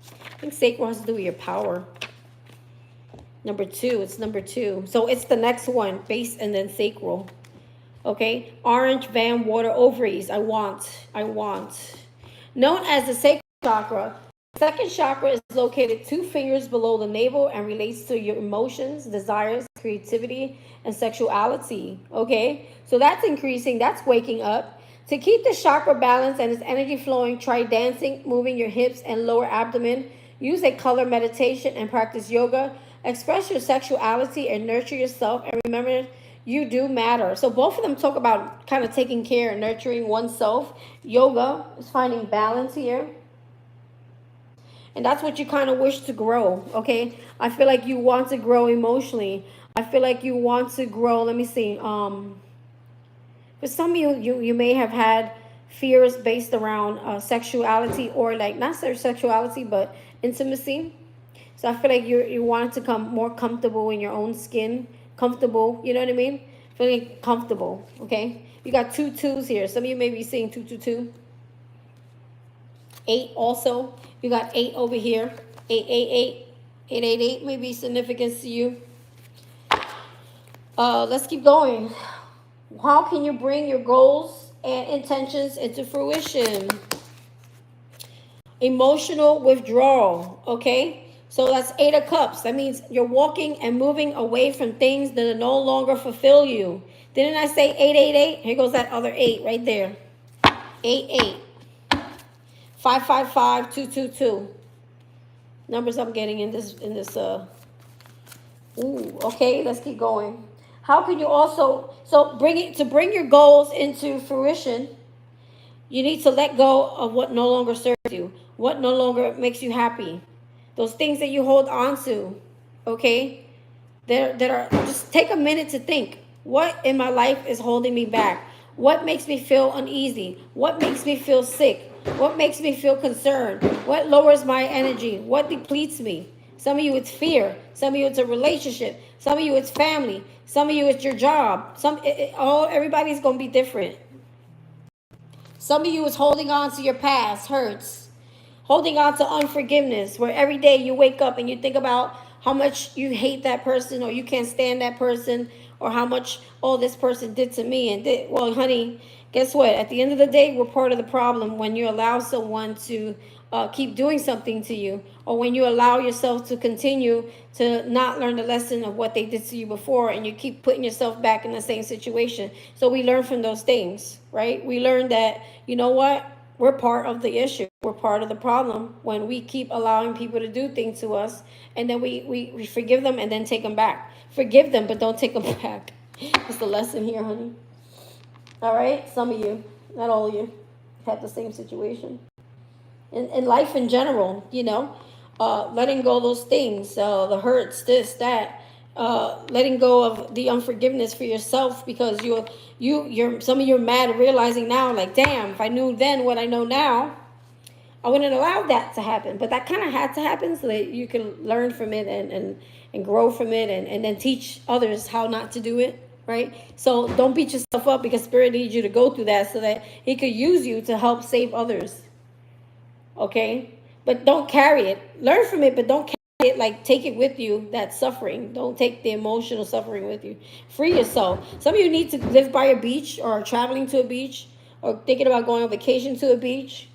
I think sacral has to do with your power. Number 2, it's number 2. So it's the next one, base and then sacral. Okay, orange van water ovaries. I want. Known as the sacral chakra, second chakra is located 2 fingers below the navel and relates to your emotions, desires, creativity, and sexuality. Okay, so that's increasing, that's waking up. To keep the chakra balanced and its energy flowing, try dancing, moving your hips and lower abdomen. Use a color meditation and practice yoga. Express your sexuality and nurture yourself. And remember, you do matter. So both of them talk about kind of taking care and nurturing oneself. Yoga is finding balance here. And that's what you kind of wish to grow, okay? I feel like you want to grow emotionally. I feel like you want to grow, let me see. For some of you may have had fears based around sexuality or like, not sexuality, but intimacy. So I feel like you want to become more comfortable in your own skin. Comfortable, you know what I mean? Feeling comfortable, okay? You got 2 2s here. Some of you may be seeing 2 2 2. 8 also. You got 8 over here. 8 8 8. 8 8 8 may be significant to you. Let's keep going. How can you bring your goals and intentions into fruition? Emotional withdrawal, okay? So that's 8 of Cups. That means you're walking and moving away from things that no longer fulfill you. Didn't I say 8 8 8? Here goes that other 8 right there. 8 8. 5 5 5 2 2 2. Numbers I'm getting in this okay, let's keep going. How can you also bring your goals into fruition? You need to let go of what no longer serves you, what no longer makes you happy. Those things that you hold on to, okay? That are, just take a minute to think. What in my life is holding me back? What makes me feel uneasy? What makes me feel sick? What makes me feel concerned? What lowers my energy? What depletes me? Some of you it's fear. Some of you it's a relationship. Some of you it's family. Some of you it's your job. Everybody's gonna be different. Some of you is holding on to your past hurts. Holding on to unforgiveness, where every day you wake up and you think about how much you hate that person or you can't stand that person or how much, this person did to me. And well, honey, guess what? At the end of the day, we're part of the problem when you allow someone to keep doing something to you, or when you allow yourself to continue to not learn the lesson of what they did to you before, and you keep putting yourself back in the same situation. So we learn from those things, right? We learn that, you know what? We're part of the issue. We're part of the problem when we keep allowing people to do things to us, and then we forgive them and then take them back. Forgive them, but don't take them back. That's the lesson here, honey. All right? Some of you, not all of you, have the same situation. In life in general, letting go of those things, the hurts, this, that, letting go of the unforgiveness for yourself, because you're some of you are mad, realizing now, like, damn, if I knew then what I know now, I wouldn't allow that to happen. But that kind of had to happen so that you can learn from it and grow from it, and then teach others how not to do it, right? So don't beat yourself up, because Spirit needs you to go through that so that He could use you to help save others, okay? But don't carry it. Learn from it, but don't carry it, like take it with you, that suffering. Don't take the emotional suffering with you. Free yourself. Some of you need to live by a beach, or traveling to a beach, or thinking about going on vacation to a beach.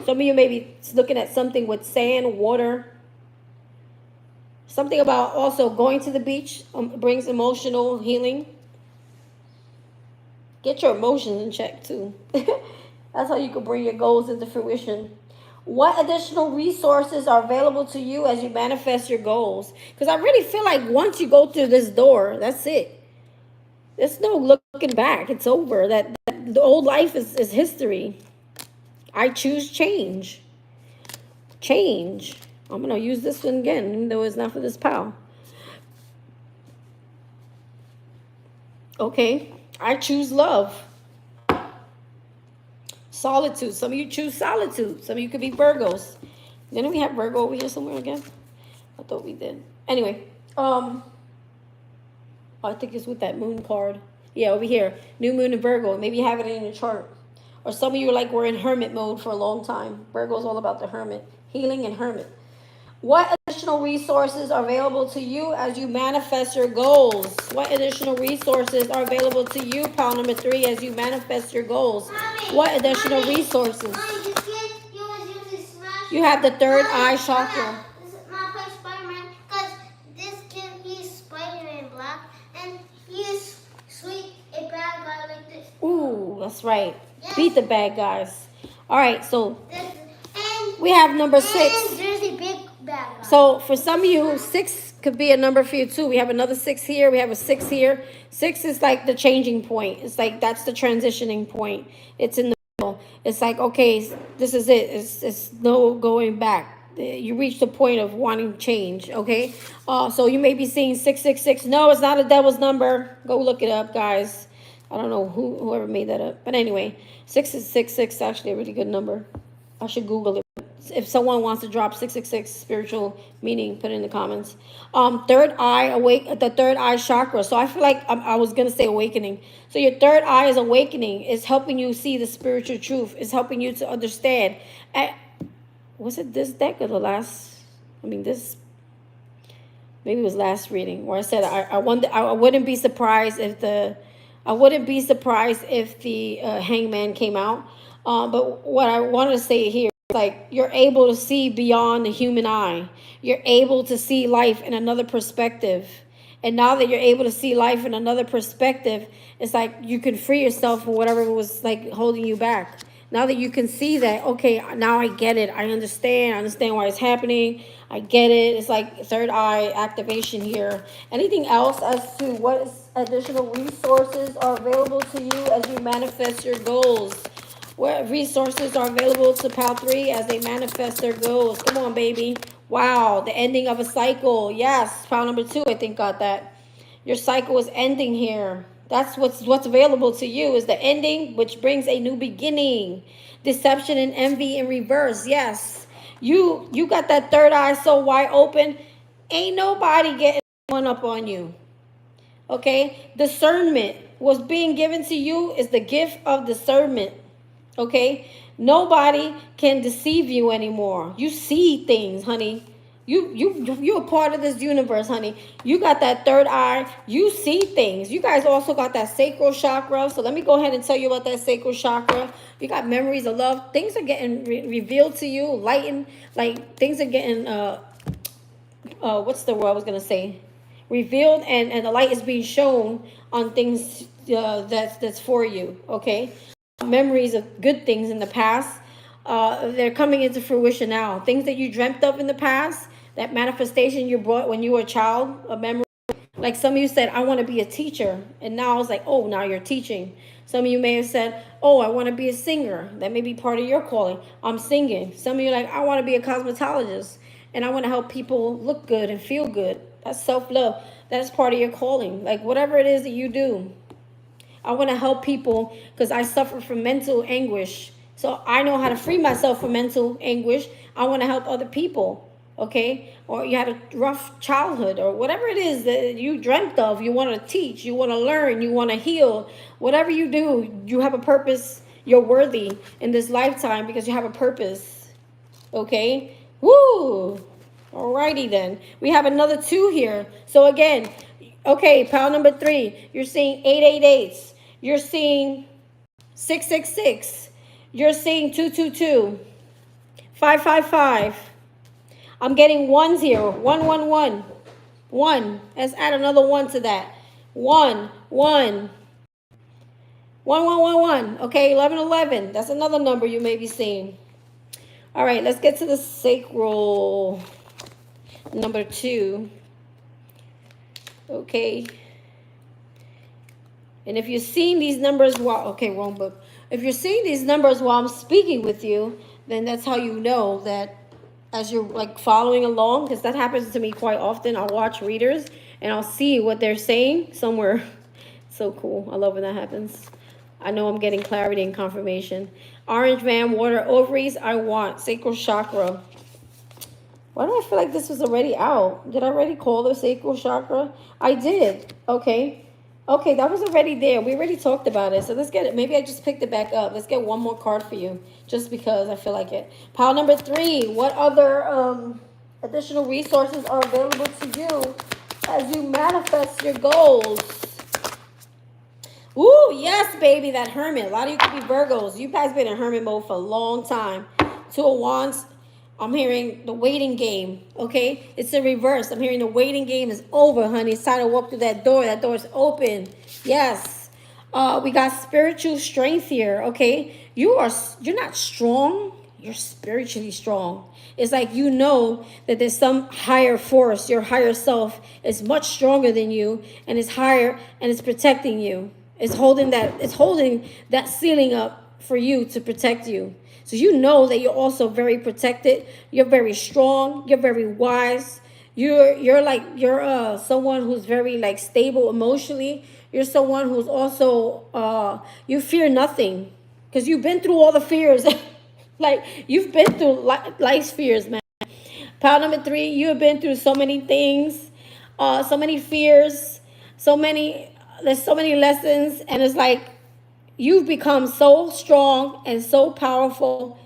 Some of you may be looking at something with sand, water. Something about also going to the beach brings emotional healing. Get your emotions in check too. That's how you can bring your goals into fruition. What additional resources are available to you as you manifest your goals? Because I really feel like once you go through this door, that's it. There's no looking back. It's over. That the old life is history. I choose change. Change. I'm going to use this one again, even though it's not for this pal. Okay. I choose love. Solitude. Some of you choose solitude. Some of you could be Virgos. Didn't we have Virgo over here somewhere again? I thought we did. Anyway, I think it's with that moon card. Yeah, over here. New moon in Virgo. Maybe you have it in your chart. Or some of you are like, we're in hermit mode for a long time. Virgo's all about the hermit. Healing and hermit. What additional resources are available to you as you manifest your goals? What additional resources are available to you, pile number 3, as you manifest your goals? Mommy, what additional resources? Mommy, you have the third eye chakra. Because this kid, he's Spider-Man black, and he is sweet, a bad guy like this. Ooh, that's right. Yes. Beat the bad guys. All right, so and we have number 6. And there's a big bad guy. So for some of you, 6 could be a number for you too. We have another 6 here. We have a 6 here. 6 is like the changing point. It's like that's the transitioning point. It's in the middle. It's like, okay, this is it. It's no going back. You reach the point of wanting change, okay? So you may be seeing 666. No, it's not a devil's number. Go look it up, guys. I don't know whoever made that up. But anyway, 666 is actually a really good number. I should Google it. If someone wants to drop 666 spiritual meaning, put it in the comments. Third eye, the third eye chakra. So I feel like I was going to say awakening. So your third eye is awakening. It's helping you see the spiritual truth. It's helping you to understand. Was it this deck or the last? I mean, this. Maybe it was last reading where I said I wouldn't be surprised if the hangman came out. But what I wanted to say here, like, you're able to see beyond the human eye. You're able to see life in another perspective. And now that you're able to see life in another perspective, it's like you can free yourself from whatever was like holding you back. Now that you can see that, okay, now I get it. I understand why it's happening. I get it. It's like third eye activation here. Anything else as to what additional resources are available to you as you manifest your goals? What resources are available to Pal 3 as they manifest their goals? Come on, baby. Wow, the ending of a cycle. Yes, Pal number 2, I think, got that. Your cycle is ending here. That's what's available to you, is the ending, which brings a new beginning. Deception and envy in reverse. Yes, you got that third eye so wide open. Ain't nobody getting one up on you. Okay? Discernment was being given to you is the gift of discernment. Okay, nobody can deceive you anymore. You see things, honey. You're a part of this universe, honey. You got that third eye. You see things. You guys also got that sacral chakra. So let me go ahead and tell you about that sacral chakra. You got memories of love. Things are getting revealed to you, lightened. Like things are getting what's the word I was gonna say? Revealed, and the light is being shown on things that's for you. Okay. Memories of good things in the past, they're coming into fruition now. Things that you dreamt of in the past, that manifestation you brought when you were a child, a memory. Like some of you said, I want to be a teacher, and now I was like, oh, now you're teaching. Some of you may have said, oh, I want to be a singer. That may be part of your calling. I'm singing. Some of you are like, I want to be a cosmetologist, and I want to help people look good and feel good. That's self-love. that's part of your calling. Like whatever it is that you do. I want to help people because I suffer from mental anguish. So I know how to free myself from mental anguish. I want to help other people, okay? Or you had a rough childhood or whatever it is that you dreamt of, you want to teach, you want to learn, you want to heal. Whatever you do, you have a purpose. You're worthy in this lifetime because you have a purpose, okay? Woo! Alrighty then. We have another 2 here. So again, okay, pile number 3. You're seeing 888. You're seeing 666. You're seeing 222. 555. I'm getting 1 0. 111. 1. Let's add another 1 to that. 1 1. 1111. Okay, 1111. That's another number you may be seeing. All right, let's get to the sacral number 2. Okay. And if you're seeing these numbers while, okay, wrong book. If you're seeing these numbers while I'm speaking with you, then that's how you know that as you're like following along, because that happens to me quite often. I'll watch readers and I'll see what they're saying somewhere. So cool. I love when that happens. I know I'm getting clarity and confirmation. Orange man, water, ovaries, I want. Sacral chakra. Why do I feel like this was already out? Did I already call the sacral chakra? I did. Okay. Okay, that was already there. We already talked about it. So let's get it. Maybe I just picked it back up. Let's get one more card for you. Just because I feel like it. Pile number 3. What other additional resources are available to you as you manifest your goals? Ooh, yes, baby, that hermit. A lot of you could be Virgos. You guys been in hermit mode for a long time. 2 of Wands. I'm hearing the waiting game, okay? It's the reverse. I'm hearing the waiting game is over, honey. It's time to walk through that door. That door is open. Yes. We got spiritual strength here, okay? You're not strong. You're spiritually strong. It's like you know that there's some higher force. Your higher self is much stronger than you and is higher and it's protecting you. It's holding that ceiling up for you to protect you. So you know that you're also very protected. You're very strong. You're very wise. You're someone who's very like stable emotionally. You're someone who's also you fear nothing because you've been through all the fears. Like you've been through life's fears, man. Pile number 3, you have been through so many things, so many fears, there's so many lessons, and it's like you've become so strong and so powerful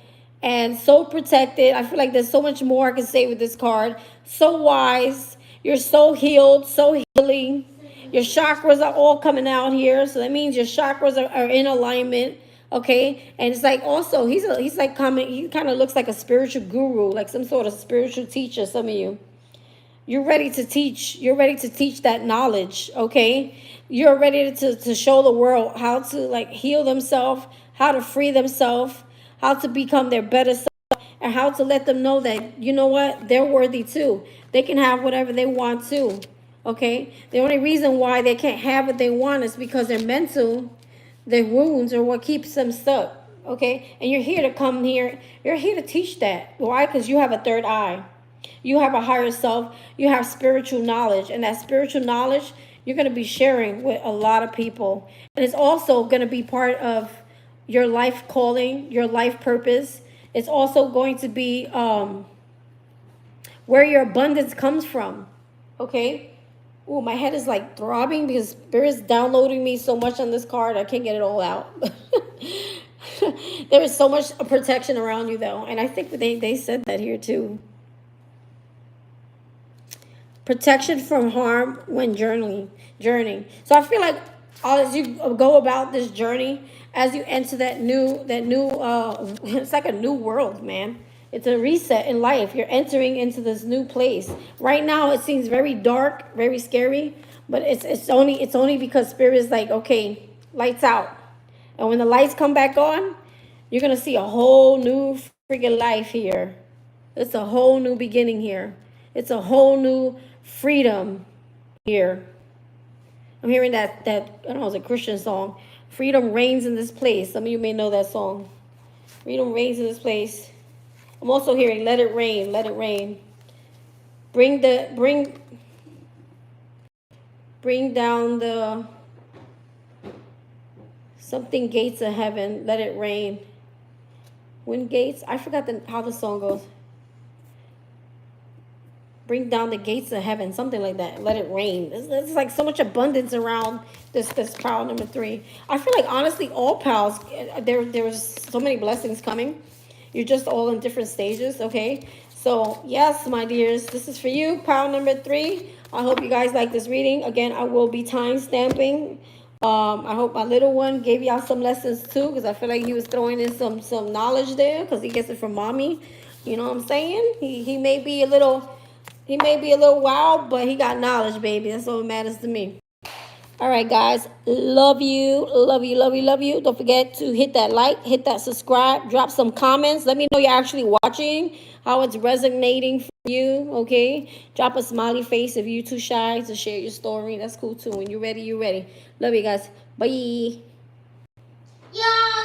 and so protected. I feel like there's so much more I can say with this card. So wise. You're so healed, so healing. Your chakras are all coming out here. So that means your chakras are in alignment. Okay. And it's like also, he kind of looks like a spiritual guru, like some sort of spiritual teacher, some of you. You're ready to teach. You're ready to teach that knowledge, okay? You're ready to show the world how to like heal themselves, how to free themselves, how to become their better self, and how to let them know that, you know what, they're worthy too. They can have whatever they want too, okay? The only reason why they can't have what they want is because their wounds are what keeps them stuck, okay? And you're here to come here. You're here to teach that. Why? Because you have a third eye. You have a higher self. You have spiritual knowledge. And that spiritual knowledge, you're going to be sharing with a lot of people. And it's also going to be part of your life calling, your life purpose. It's also going to be where your abundance comes from. Okay? Ooh, my head is like throbbing because Spirit's downloading me so much on this card. I can't get it all out. There is so much protection around you, though. And I think they said that here, too. Protection from harm when journeying. So I feel like as you go about this journey, as you enter that new it's like a new world, man. It's a reset in life. You're entering into this new place. Right now it seems very dark, very scary, but it's only because Spirit is like, okay, lights out. And when the lights come back on, you're gonna see a whole new freaking life here. It's a whole new beginning here. It's a whole new freedom here. I'm hearing that I don't know, it's a Christian song. Freedom reigns in this place. Some of you may know that song. Freedom reigns in this place. I'm also hearing let it rain, let it rain. Bring Bring down the something gates of heaven. Let it rain. Wind gates. I forgot how the song goes. Bring down the gates of heaven, something like that. Let it rain. There's like so much abundance around this pile number 3. I feel like honestly, all piles, there's so many blessings coming. You're just all in different stages, okay? So yes, my dears, this is for you, pile number 3. I hope you guys like this reading. Again, I will be time stamping. I hope my little one gave y'all some lessons too, because I feel like he was throwing in some knowledge there, because he gets it from mommy. You know what I'm saying? He may be a little wild, but he got knowledge, baby. That's all that matters to me. All right, guys. Love you. Love you, love you, love you. Don't forget to hit that like, hit that subscribe, drop some comments. Let me know you're actually watching, how it's resonating for you, okay? Drop a smiley face if you're too shy to share your story. That's cool, too. When you're ready, you're ready. Love you guys. Bye. Yeah.